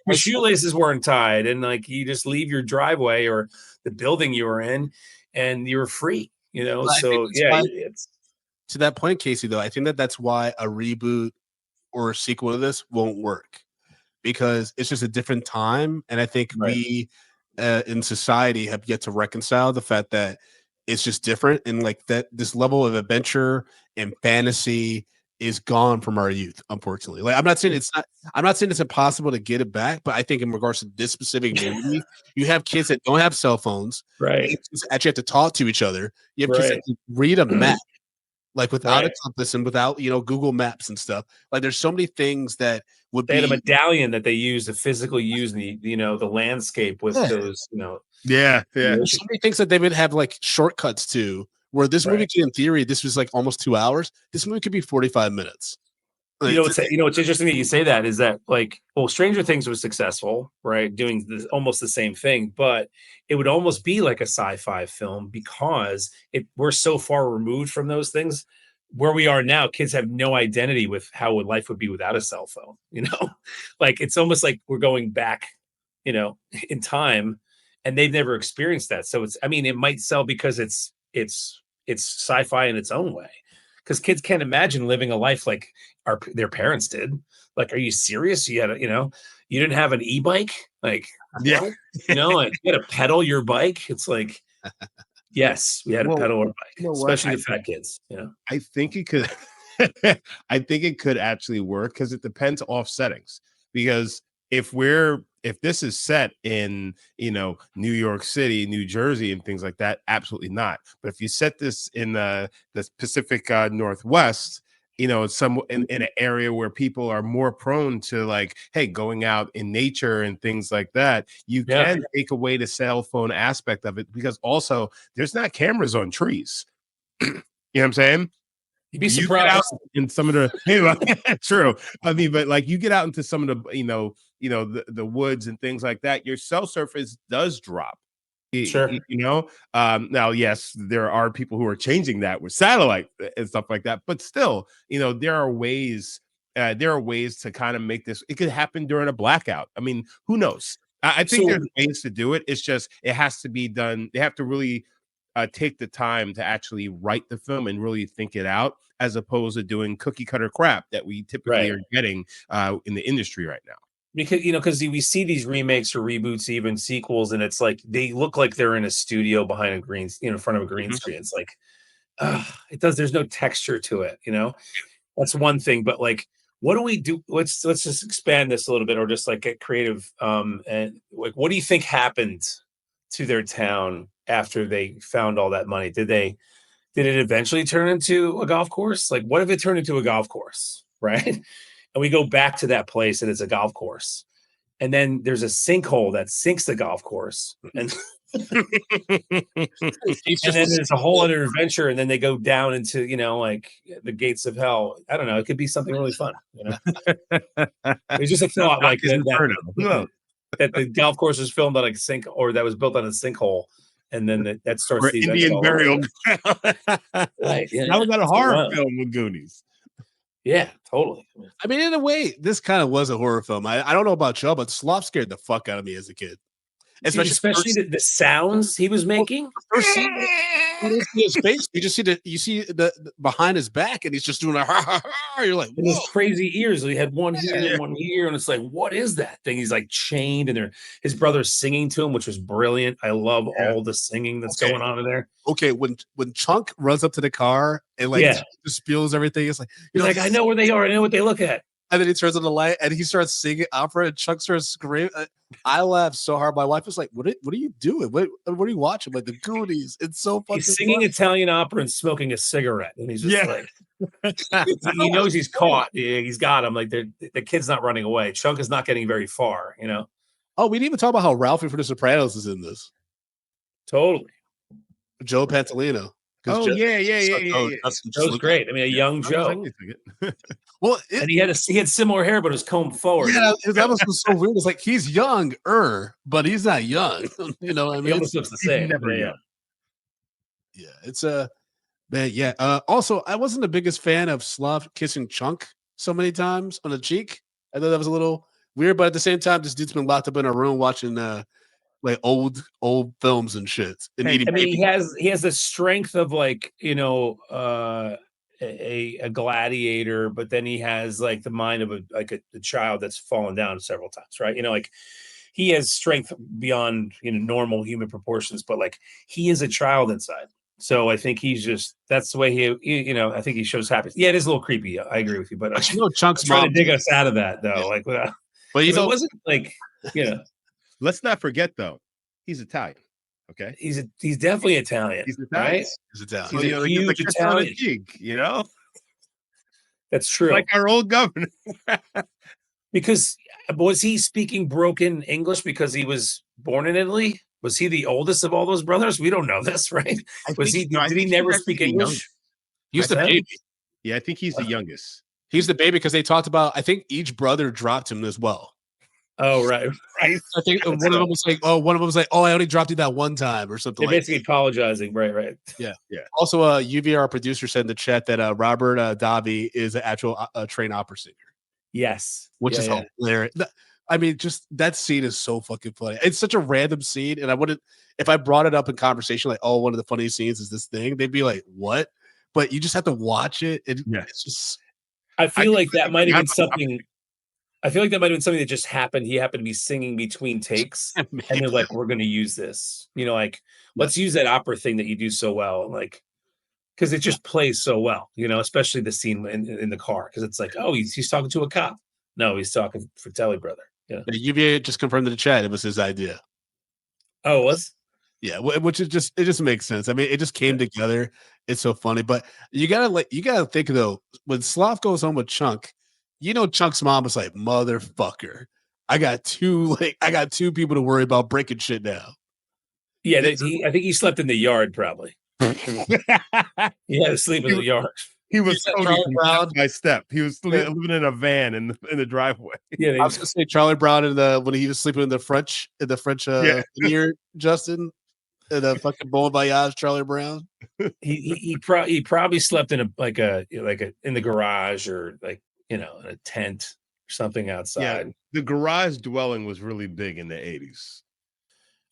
your shoelaces weren't tied, and like you just leave your driveway or the building you were in, and you were free. It's to that point, Casey, though, I think that's why a reboot or a sequel to this won't work, because it's just a different time. And I think we in society have yet to reconcile the fact that it's just different, and like that this level of adventure and fantasy is gone from our youth, unfortunately. Like I'm not saying it's impossible to get it back, but I think in regards to this specific movie, you have kids that don't have cell phones, right? Actually have to talk to each other. You have kids that can read a map, like without a compass and without Google Maps and stuff. Like there's so many things that they had a medallion that they used to physically use the landscape with those There's so many things that they would have like shortcuts to. Where this movie, in theory, this was like almost 2 hours. This movie could be 45 minutes. Like, what's interesting that you say that is that like, well, Stranger Things was successful, right? Doing almost the same thing, but it would almost be like a sci-fi film because we're so far removed from those things. Where we are now, kids have no identity with how life would be without a cell phone. Like it's almost like we're going back, in time, and they've never experienced that. So it might sell because it's sci-fi in its own way, because kids can't imagine living a life like their parents did. Like, are you serious? You had you didn't have an e-bike, like like you had to pedal your bike. It's like, yes, we had to pedal our bike, especially the fat kids. I think it could. I think it could actually work because it depends off settings. Because if this is set in, New York City, New Jersey, and things like that, absolutely not. But if you set this in the Pacific Northwest, in an area where people are more prone to like, hey, going out in nature and things like that, you can take away the cell phone aspect of it, because also there's not cameras on trees. You know what I'm saying? You'd be surprised. You get out in some of the true. I mean, but like you get out into some of the the woods and things like that, your cell surface does drop. Sure. Now, yes, there are people who are changing that with satellite and stuff like that, but still, there are ways to kind of make this. It could happen during a blackout. I mean, who knows? I think there's ways to do it. It's just it has to be done. They have to really take the time to actually write the film and really think it out, as opposed to doing cookie cutter crap that we typically are getting in the industry right now. Because we see these remakes or reboots, even sequels, and it's like they look like they're in a studio behind a green, in front of a green screen. It's like, there's no texture to it. That's one thing. But like, what do we do? Let's just expand this a little bit, or just like get creative. And like, what do you think happened to their town after they found all that money? Did it eventually turn into a golf course? Like, what if it turned into a golf course, right? And we go back to that place and it's a golf course. And then there's a sinkhole that sinks the golf course. And, and then there's a whole other adventure. And then they go down into, like the gates of hell. I don't know. It could be something really fun. There's just a thought like that the golf course was filmed on a sink, or that was built on a sinkhole. And then that starts the Indian burial ground. Right. Yeah. Now we got a horror film with Goonies. Yeah, totally. I mean, in a way, this kind of was a horror film. I don't know about y'all, but Sloth scared the fuck out of me as a kid. Especially the sounds he was making. First scene, you don't see his face. You see the behind his back, and he's just doing a ha ha ha. You're like, and his crazy ears. He had one here and one here, and it's like, what is that thing? He's like chained, and his brother's singing to him, which was brilliant. I love all the singing that's going on in there. Okay, when Chunk runs up to the car and just spills everything, it's like you're like, I know where they are. I know what they look at. And then he turns on the light and he starts singing opera, and Chuck starts screaming. I laughed so hard. My wife was like, "What are you doing? What are you watching?" Like the Goonies. It's so fucking. He's singing Italian opera and smoking a cigarette, and he's just like, he knows he's caught. He's got him. Like the kid's not running away. Chunk is not getting very far. Oh, we didn't even talk about how Ralphie from The Sopranos is in this. Totally. Joe Pantoliano. Oh, yeah. That was great. I mean, a young Joe. Well, and he had similar hair, but it was combed forward. Yeah, that was so weird. It's like he's younger, but he's not young. You know what I mean? He almost looks the same. Yeah, it's man. Yeah. Also, I wasn't the biggest fan of Sloth kissing Chunk so many times on the cheek. I thought that was a little weird, but at the same time, this dude's been locked up in a room watching like old films and shit. And I mean, he has the strength of like a gladiator, but then he has like the mind of a child that's fallen down several times, right? Like he has strength beyond normal human proportions, but like he is a child inside. So I think that's the way he I think he shows happiness. Yeah, it is a little creepy. I agree with you, but Chunk's trying to dig us out of that though. Like, but it wasn't like Let's not forget though, he's Italian. Okay, he's definitely Italian. He's Italian. Right? He's Italian. He's a huge Italian. Cheek, That's true. Like our old governor. Because was he speaking broken English because he was born in Italy? Was he the oldest of all those brothers? We don't know this, right? Did he never speak English? He's the baby. Yeah, I think he's the youngest. He's the baby because they talked about. I think each brother dropped him as well. Oh, right. I think one of them was like, I only dropped you that one time or something. They're basically apologizing. Right. Yeah. Also, UV, our producer, said in the chat that Robert Davi is an actual trained opera singer. Yes. Which is hilarious. I mean, just that scene is so fucking funny. It's such a random scene. And I wouldn't, if I brought it up in conversation, like, one of the funniest scenes is this thing, they'd be like, what? But you just have to watch it. It's just. I feel like that might have been something. I feel like that might have been something that just happened. He happened to be singing between takes, and they're like, "We're going to use this." Let's use that opera thing that you do so well, like, because it just plays so well. Especially the scene in the car, because it's like, oh, he's talking to a cop. No, he's talking for Telly Brother. Yeah, UVA just confirmed in the chat it was his idea. Oh, it was? Yeah, which is it just makes sense. I mean, it just came together. It's so funny, but you gotta think though. When Sloth goes home with Chunk. Chunk's mom was like, motherfucker, I got two people to worry about breaking shit now. Yeah, I think he slept in the yard probably. He had to sleep in the yard. He was step by step. He was living in a van in the driveway. Yeah, I was gonna say Charlie Brown when he was sleeping in the French vineyard, Justin, in the fucking Bon Voyage, Charlie Brown. He probably slept in in the garage or like. In a tent or something outside. Yeah, the garage dwelling was really big in the 80s.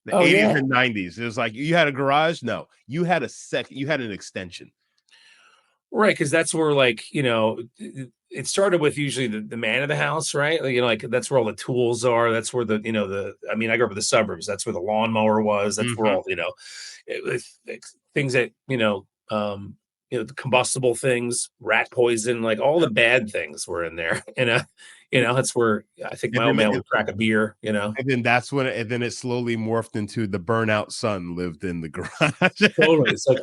The Oh, 80s yeah. and 90s. It was like you had a garage. No, you had an extension. Right, because that's where, like, it started with usually the man of the house, right? Like that's where all the tools are. That's where I mean, I grew up in the suburbs. That's where the lawnmower was. That's where all, things that, the combustible things, rat poison, like all the bad things were in there. That's where I think my old man would crack a beer, And then that's when it slowly morphed into the burnout son lived in the garage. Totally. It's like,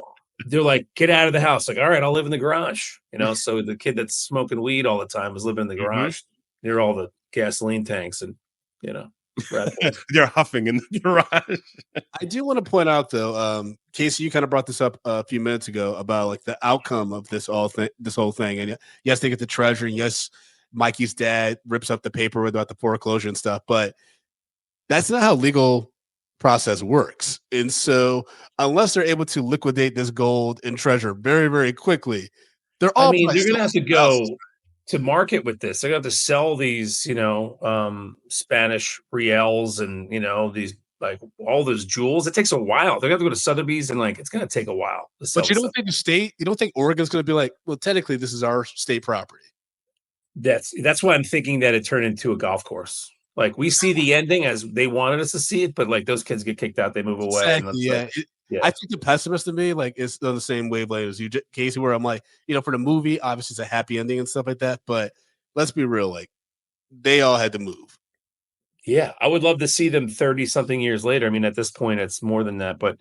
they're like, get out of the house. Like, all right, I'll live in the garage. So the kid that's smoking weed all the time was living in the garage near all the gasoline tanks and, they're huffing in the garage. I do want to point out though, Casey, you kind of brought this up a few minutes ago about like the outcome of this whole thing. And yes, they get the treasure. And yes, Mikey's dad rips up the paper about the foreclosure and stuff, but that's not how legal process works. And so unless they're able to liquidate this gold and treasure very, very quickly, they're going to have to go to market with this. They're going to have to sell these, Spanish reals and, these, like all those jewels. It takes a while. They're going to have to go to Sotheby's and it's going to take a while. But you don't think Oregon's going to be like, well, technically this is our state property. That's why I'm thinking that it turned into a golf course. Like we see the ending as they wanted us to see it, but like those kids get kicked out, they move away. Exactly, I think the pessimist in me, like, is on the same wavelength as you, Casey, where I'm like, for the movie, obviously it's a happy ending and stuff like that. But let's be real, like they all had to move. Yeah, I would love to see them 30 something years later. I mean, at this point, it's more than that, but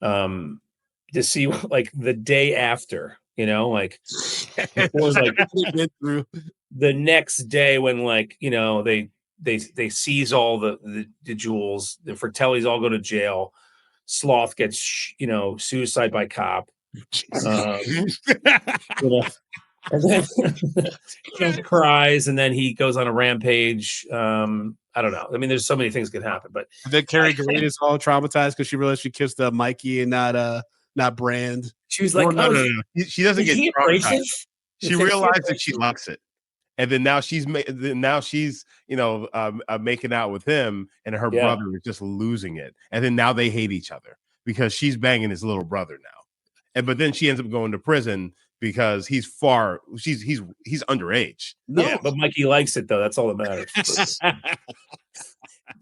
to see like the day after, like it was like the next day when they seize all the jewels. The Fratellis all go to jail. Sloth gets suicide by cop. And then he cries, and then he goes on a rampage. I don't know. I mean, there's so many things could happen, but then Carrie Green is all traumatized because she realized she kissed Mikey and not Brand. She was like, no. She doesn't get traumatized. She realized that she likes it. And then now she's making out with him, and her brother is just losing it. And then now they hate each other because she's banging his little brother now. But then she ends up going to prison because he's underage. No. Yeah, but Mikey likes it though. That's all that matters.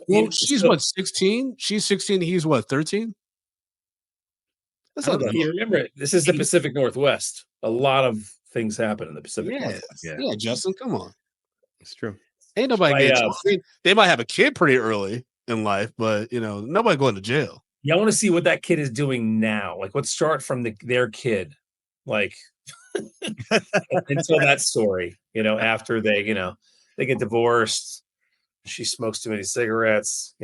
Well, she's what, 16? She's 16. He's what, 13? That's not that. You remember it. This is the Pacific Northwest. A lot of things happen in the Pacific Northwest. Yeah, Justin, come on. It's true. Ain't nobody they might have a kid pretty early in life, but nobody going to jail. Yeah, I want to see what that kid is doing now. Like, let's start from their kid, like until that story. After they get divorced, she smokes too many cigarettes.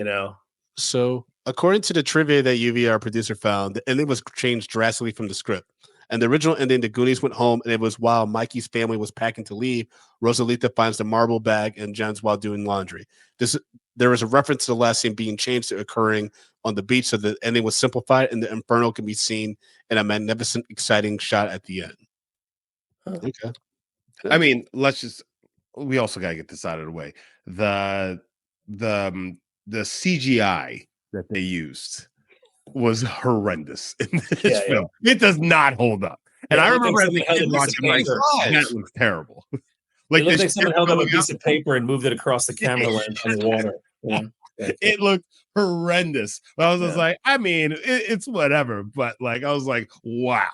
So, according to the trivia that Lluvia, our producer, found, the ending was changed drastically from the script. And the original ending, the Goonies went home, and it was while Mikey's family was packing to leave. Rosalita finds the marble bag and Jen's while doing laundry. There was a reference to the last scene being changed to occurring on the beach, so the ending was simplified, and the inferno can be seen in a magnificent, exciting shot at the end. Okay. I mean, we also got to get this out of the way. The CGI that they used was horrendous in this film. Yeah. It does not hold up. And I remember as a kid watching, like, that looks terrible. Like, it looked like someone held up a piece of paper and moved it across the camera lens on the water. Yeah. It looked horrendous. But I was just like, I mean, it's whatever. But like, I was like, wow.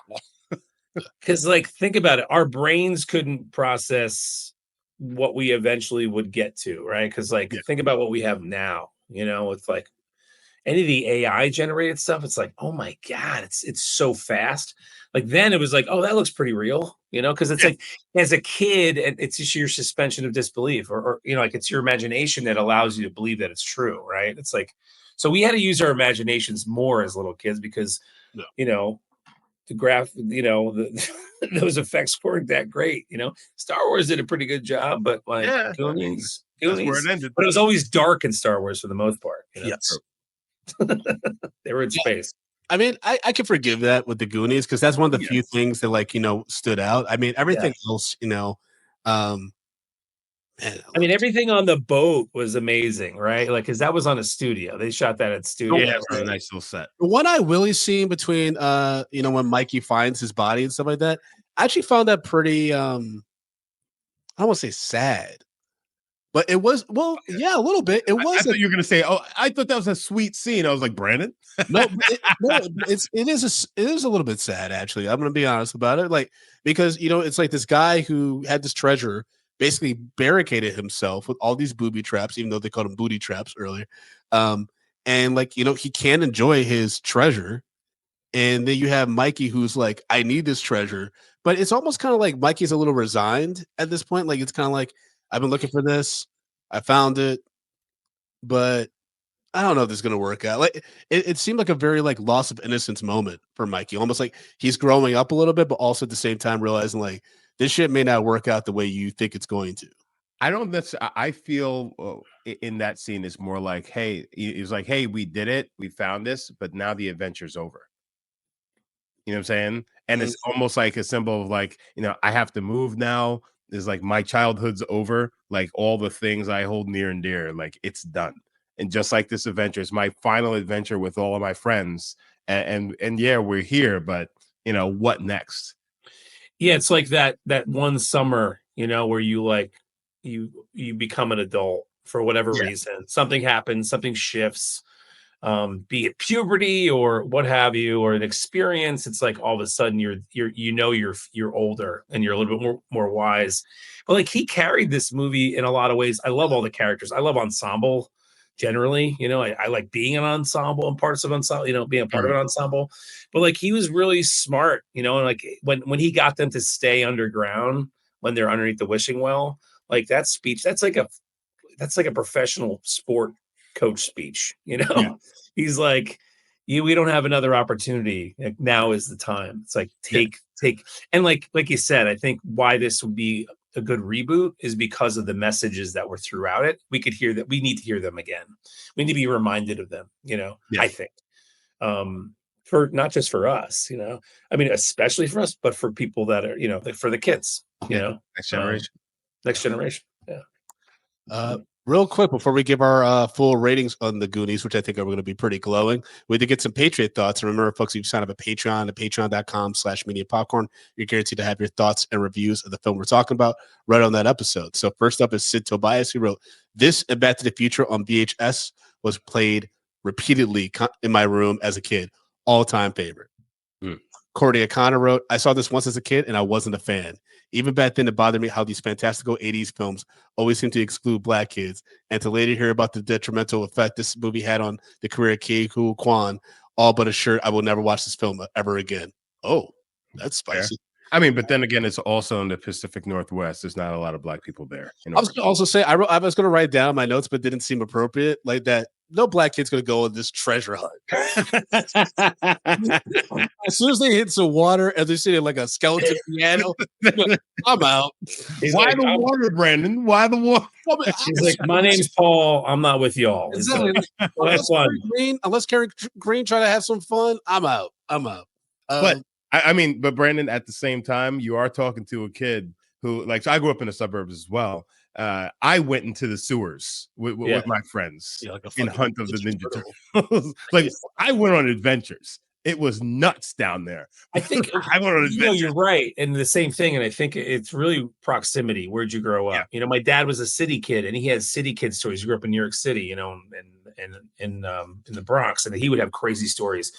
Because like, think about it. Our brains couldn't process what we eventually would get to, right? Because like, think about what we have now. It's like any of the AI generated stuff. It's like, oh my God, it's so fast. Like then it was like, oh, that looks pretty real, because it's like as a kid, it's just your suspension of disbelief, or like it's your imagination that allows you to believe that it's true, right? It's like, so we had to use our imaginations more as little kids because, the graph, those effects weren't that great. Star Wars did a pretty good job, but like Goonies, that's where it ended. But it was always dark in Star Wars for the most part. Yes, they were in space. I mean, I can forgive that with the Goonies because that's one of the few things that stood out. I mean, everything else, man, Man, I mean, everything on the boat was amazing, right? Like, because that was on a studio. They shot that at studio. Yeah, it was a nice little set. the one I really seen between when Mikey finds his body and stuff like that, I actually found that pretty I don't want to say sad, but it was yeah, a little bit. It I was thought you were gonna say, "Oh, I thought that was a sweet scene." I was like, "Brandon." no, it is a little bit sad actually. I'm gonna be honest about it, like because it's like this guy who had this treasure basically barricaded himself with all these booby traps, even though they called them booty traps earlier. And like he can't enjoy his treasure, and then you have Mikey who's like, I need this treasure, but it's almost kind of like Mikey's a little resigned at this point. Like it's kind of like I've been looking for this, I found it, but I don't know if this is gonna work out. Like it seemed like a very like loss of innocence moment for Mikey, almost like he's growing up a little bit, but also at the same time realizing like this shit may not work out the way you think it's going to. I don't necessarily. I feel in that scene is more like, "Hey," he's like, "Hey, we did it, we found this, but now the adventure's over." You know what I'm saying? And it's almost like a symbol of like, I have to move now. It's like my childhood's over. Like all the things I hold near and dear, like it's done. And just like this adventure, it's my final adventure with all of my friends. And yeah, we're here, but what next? Yeah, it's like that one summer, where you like you become an adult for whatever reason. Something happens, something shifts, be it puberty or what have you, or an experience. It's like all of a sudden you're older and you're a little bit more wise. But like he carried this movie in a lot of ways. I love all the characters. I love ensemble generally. I like being an ensemble and parts of ensemble, being a part of an ensemble. But like he was really smart, and like when he got them to stay underground when they're underneath the wishing well, like that speech, that's like a professional sport coach speech. Yeah. He's like, we don't have another opportunity. Like, now is the time. It's like take and like you said, I think why this would be a good reboot is because of the messages that were throughout it. We could hear that. We need to hear them again. We need to be reminded of them. I think for not just for us, I mean, especially for us, but for people that are, for the kids, Next generation. Next generation. Yeah. Real quick before we give our full ratings on the Goonies, which I think are going to be pretty glowing, we did get some Patriot thoughts. And remember, folks, if you sign up at Patreon at patreon.com/media popcorn, you're guaranteed to have your thoughts and reviews of the film we're talking about right on that episode. So first up is Sid Tobias, who wrote, "This and Back to the Future on VHS was played repeatedly in my room as a kid. All-time favorite." Courtney O'Connor wrote, "I saw this once as a kid and I wasn't a fan. Even back then, it bothered me how these fantastical 80s films always seem to exclude black kids. And to later hear about the detrimental effect this movie had on the career of Ke Huy Quan, all but assured I will never watch this film ever again." Oh, that's spicy. I mean, but then again, it's also in the Pacific Northwest. There's not a lot of black people there. I was going to also say, I was going to write down my notes, but didn't seem appropriate. Like that, no black kid's going to go on this treasure hunt. As soon as they hit some water and they're sitting like a skeleton piano, I'm out. Why the water, Brandon? Why the water? He's like, "My name's Paul. I'm not with y'all." Exactly. Unless Kerry Green try to have some fun, I'm out. But I mean, but Brandon, at the same time, you are talking to a kid who, like, so I grew up in the suburbs as well. I went into the sewers with my friends in Hunt of the Ninja Turtles. Like, I went on adventures. It was nuts down there. I think I went on adventures. You're right, and the same thing. And I think it's really proximity. Where'd you grow up? Yeah. My dad was a city kid, and he had city kid stories. He grew up in New York City, and in the Bronx, and he would have crazy stories.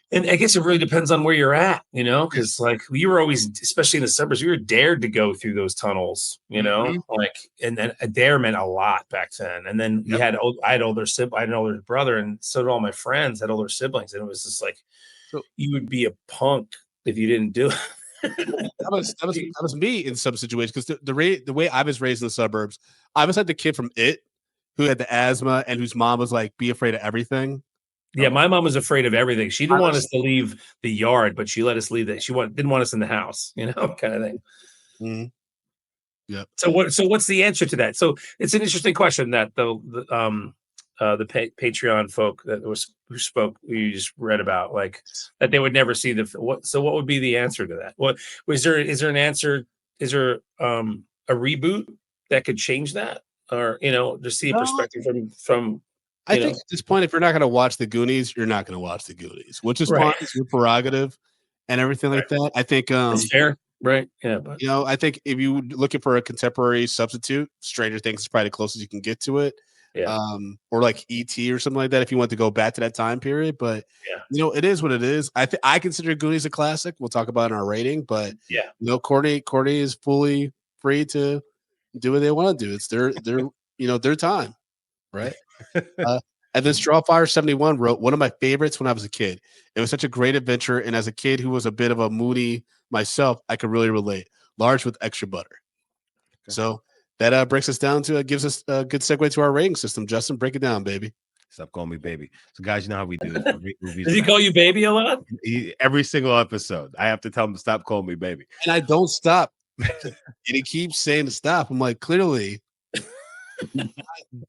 And I guess it really depends on where you're at, because like we were always, especially in the suburbs, we were dared to go through those tunnels, like, and then a dare meant a lot back then. And then I had an older brother, and so did all my friends had older siblings, and it was just like, you would be a punk if you didn't do it. that was me in some situations, because the way I was raised in the suburbs, I was like the kid from It who had the asthma and whose mom was like, be afraid of everything. Yeah, my mom was afraid of everything. She didn't want us to leave the yard, but she let us leave that. She didn't want us in the house, kind of thing. Mm-hmm. Yeah. So what's the answer to that? So it's an interesting question that the Patreon folk who spoke, you just read about, like that they would never see what. So what would be the answer to that? What is there an answer? Is there a reboot that could change that, or just see a No. perspective from I think at this point, if you're not going to watch the Goonies, you're not going to watch the Goonies, which is fine. right. It's your prerogative and everything like that. I think, That's fair, right? Yeah, but I think if you looking for a contemporary substitute, Stranger Things is probably the closest you can get to it. yeah, Or like E.T. or something like that if you want to go back to that time period. But yeah, it is what it is. I consider Goonies a classic. We'll talk about it in our rating, but yeah. Courtney is fully free to do what they want to do. It's their time, right? And then Strawfire71 wrote, one of my favorites when I was a kid. It was such a great adventure, and as a kid who was a bit of a moody myself, I could really relate. Large with extra butter. Okay. So that breaks us down to gives us a good segue to our rating system. Justin, break it down, baby. Stop calling me baby. So, guys, you know how we do this. Does he call you baby a lot? Every single episode, I have to tell him to stop calling me baby. And I don't stop. And he keeps saying to stop. I'm like, clearly not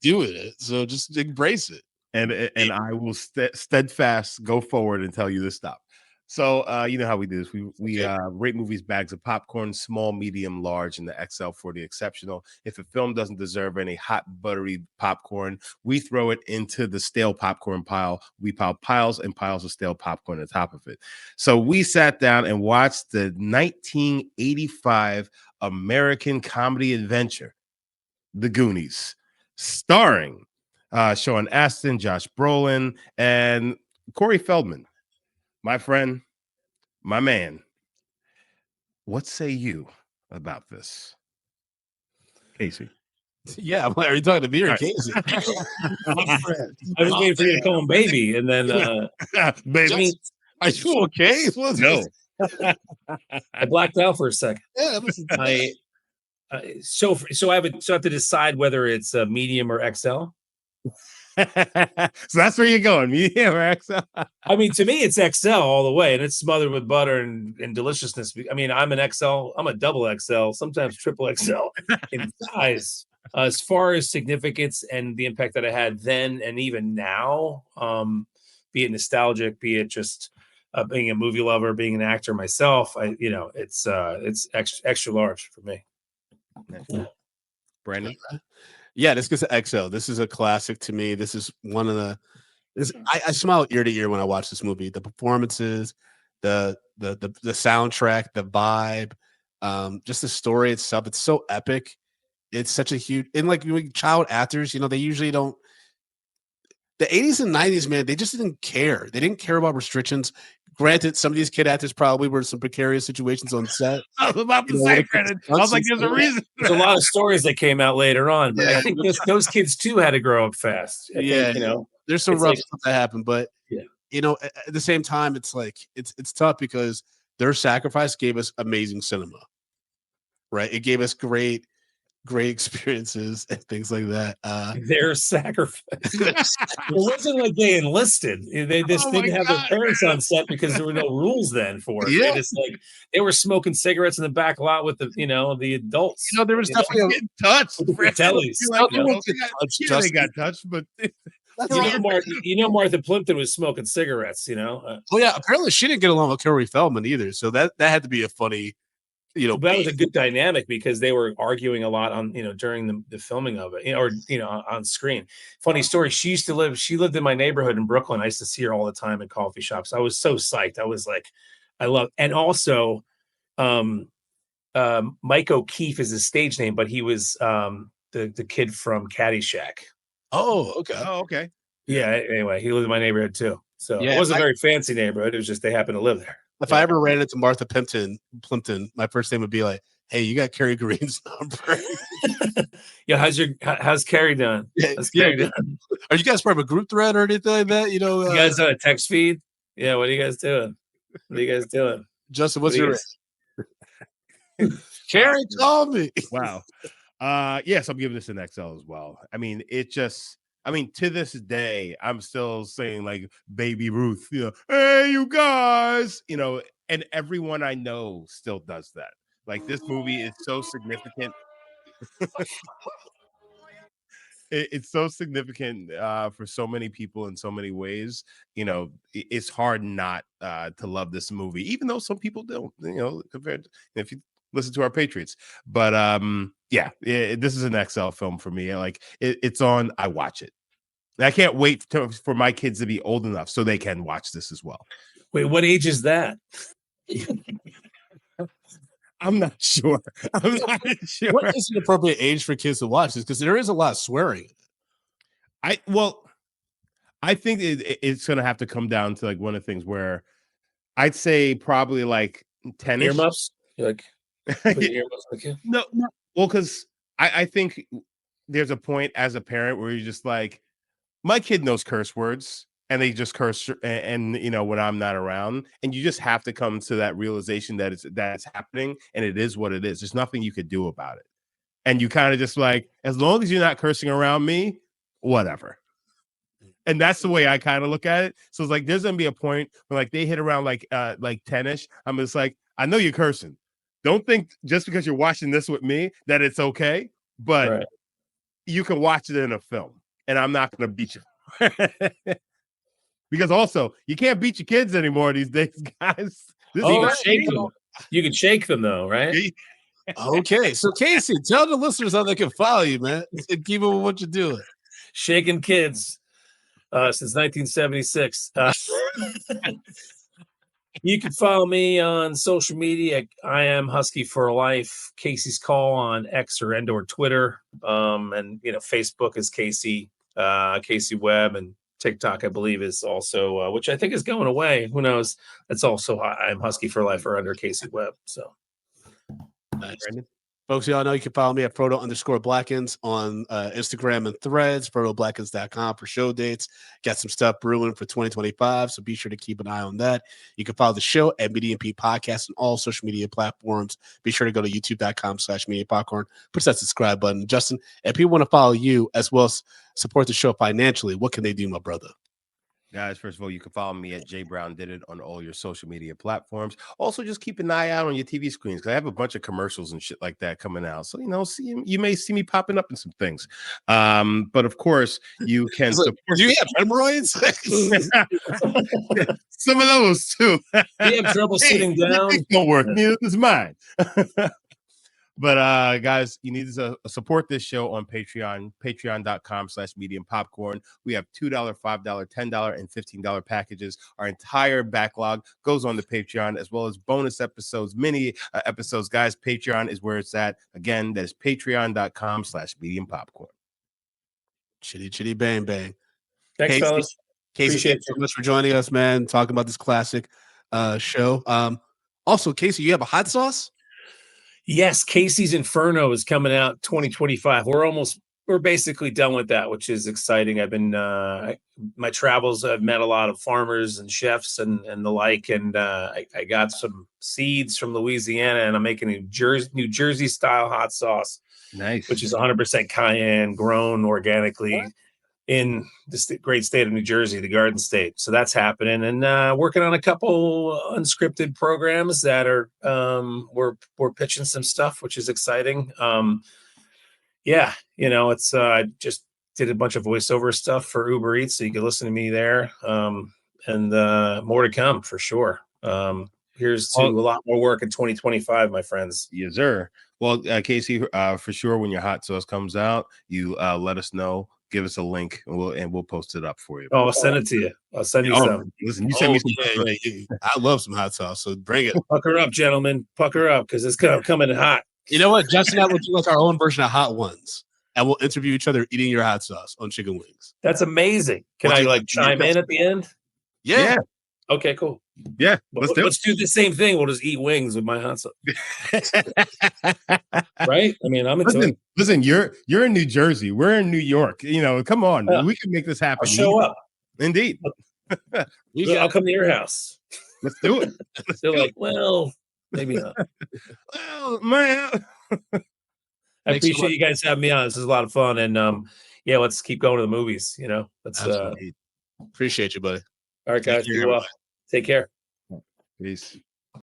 doing it. So just embrace it. And I will steadfast go forward and tell you to stop. So you know how we do this. We rate movies bags of popcorn, small, medium, large, and the XL for the exceptional. If a film doesn't deserve any hot, buttery popcorn, we throw it into the stale popcorn pile. We pile piles and piles of stale popcorn on top of it. So we sat down and watched the 1985 American comedy adventure, The Goonies, starring Sean Astin, Josh Brolin, and Corey Feldman. My friend, my man, what say you about this? Casey. Yeah, I'm like, are you talking to me or All right. Casey? I was waiting for you to call him baby, and then Baby, Are you okay? no. I blacked out for a second. Yeah, listen, So I have to decide whether it's a medium or XL. So that's where you're going, medium or XL? I mean, to me, it's XL all the way, and it's smothered with butter and deliciousness. I mean, I'm an XL, I'm a double XL, sometimes triple XL in size. As far as significance and the impact that I had then and even now, be it nostalgic, be it just being a movie lover, being an actor myself, it's extra large for me. Brandon? yeah, this gets an XL. This is a classic to me. This is one of the. I smile ear to ear when I watch this movie. The performances, the soundtrack, the vibe, just the story itself. It's so epic. It's such a huge and like child actors. They usually don't. The 80s and 90s, man, they just didn't care. They didn't care about restrictions. Granted, some of these kid actors probably were in some precarious situations on set. I was about to say, Brandon. I was like, there's a reason. There's a lot of stories that came out later on, but I think those kids too had to grow up fast. I think, there's some it's rough like- stuff that happened, but at the same time, it's like it's tough because their sacrifice gave us amazing cinema, right? It gave us great experiences and things like that. Their sacrifice. It wasn't like they enlisted. They just didn't have their parents on set because there were no rules then for it. Yeah. They just they were smoking cigarettes in the back lot with the adults. There was definitely Getting touched. With the Fratellis. They got touched, but Martha Plimpton was smoking cigarettes. Oh yeah, apparently she didn't get along with Corey Feldman either. So that had to be a funny, But that was a good dynamic because they were arguing a lot on during the filming of it, or on screen. Funny story. She lived in my neighborhood in Brooklyn. I used to see her all the time at coffee shops. I was so psyched. I was like, I love, and also Mike O'Keefe is his stage name, but he was the kid from Caddyshack. Oh, okay. Oh, okay. Yeah. Anyway, he lived in my neighborhood too. So Yeah, it wasn't a very fancy neighborhood. It was just they happened to live there. If I ever ran into Martha Plimpton, my first name would be like, "Hey, you got Carrie Green's number?" Yeah, how's Carrie doing? How's Carrie doing? Are you guys part of a group thread or anything like that? You guys on a text feed? Yeah, what are you guys doing? What are you guys doing? Justin, what's your Carrie, call me. Wow. Yes, I'm giving this an XL as well. I mean, to this day, I'm still saying like Baby Ruth, hey, you guys, and everyone I know still does that. Like this movie is so significant. It's so significant for so many people in so many ways. It's hard not to love this movie, even though some people don't. Compared to, if you listen to our Patriots. But this is an XL film for me. Like it's on, I watch it. And I can't wait for my kids to be old enough so they can watch this as well. Wait, what age is that? I'm not sure. I'm not sure. What is the appropriate age for kids to watch this? Because there is a lot of swearing. I think it's going to have to come down to like one of the things where I'd say probably like 10 earmuffs. Like earmuffs, like no. Well, because I think there's a point as a parent where you're just like, my kid knows curse words and they just curse and when I'm not around, and you just have to come to that realization that it's happening and it is what it is. There's nothing you could do about it. And you kind of just like, as long as you're not cursing around me, whatever. And that's the way I kind of look at it. So it's like there's gonna be a point where like they hit around like 10ish. I'm just like, I know you're cursing. Don't think just because you're watching this with me that it's okay, but you can watch it in a film. And I'm not going to beat you. Because also, you can't beat your kids anymore these days, guys. You can shake them, though, right? Okay. So, Casey, tell the listeners how they can follow you, man, and keep up with what you're doing. Shaking kids since 1976. You can follow me on social media. I am Husky for Life. Casey's Call on X or Twitter. And Facebook is Casey Webb, and TikTok, I believe, is also which I think is going away. Who knows? It's also I'm Husky for Life or under Casey Webb. So nice. Folks, y'all know you can follow me at Frodo_Blackens on Instagram and Threads, FrodoBlackens.com for show dates. Got some stuff brewing for 2025, so be sure to keep an eye on that. You can follow the show at MediaP Podcast on all social media platforms. Be sure to go to youtube.com/MediaPopcorn. Push that subscribe button. Justin, if people want to follow you as well as support the show financially, what can they do, my brother? Guys, first of all, you can follow me at J Brown Did It on all your social media platforms. Also, just keep an eye out on your TV screens because I have a bunch of commercials and shit like that coming out. So, you may see me popping up in some things. But of course, you can support. Do you have hemorrhoids? Some of those too. You have trouble sitting down? Don't work. Neither does mine. But guys, you need to support this show on Patreon, patreon.com/mediumpopcorn. We have $2, $5, $10, and $15 packages. Our entire backlog goes on the Patreon, as well as bonus episodes, mini episodes. Guys, Patreon is where it's at. Again, that is patreon.com/mediumpopcorn. Chitty, chitty, bang, bang. Thanks, Casey, fellas. Casey, thanks so much for joining us, man, talking about this classic show. Also, Casey, you have a hot sauce? Yes, Casey's Inferno is coming out 2025. We're basically done with that, which is exciting. I've been my travels. I've met a lot of farmers and chefs and the like, and I got some seeds from Louisiana, and I'm making a New Jersey style hot sauce. Nice, which is 100% cayenne, grown organically in the great state of New Jersey, the Garden State. So that's happening, and working on a couple unscripted programs that are we're pitching some stuff, which is exciting. It's I just did a bunch of voiceover stuff for Uber Eats, so you can listen to me there, and more to come for sure. Here's to a lot more work in 2025, my friends. Yes, sir. Well, Casey, for sure, when your hot sauce comes out, you let us know. Give us a link, and we'll post it up for you. Oh, I'll send it to you. I'll send you some. Listen, you send me some. Yeah. I love some hot sauce, so bring it. Pucker up, gentlemen. Pucker up, because it's coming in hot. You know what? Justin and I will do like our own version of Hot Ones, and we'll interview each other eating your hot sauce on chicken wings. That's amazing. Can I chime in at the end? Yeah. Okay, cool. Yeah, let's do the same thing. We'll just eat wings with my hot sauce. Right? I mean, I'm into it. Listen, you're in New Jersey. We're in New York. Come on. We can make this happen. I'll show up. Indeed. I'll come to your house. Let's do it. They're like, well, maybe not. Well, man. I appreciate you guys having me on. This is a lot of fun. And let's keep going to the movies. Let's appreciate you, buddy. All right, guys. Be well. Take care. Peace.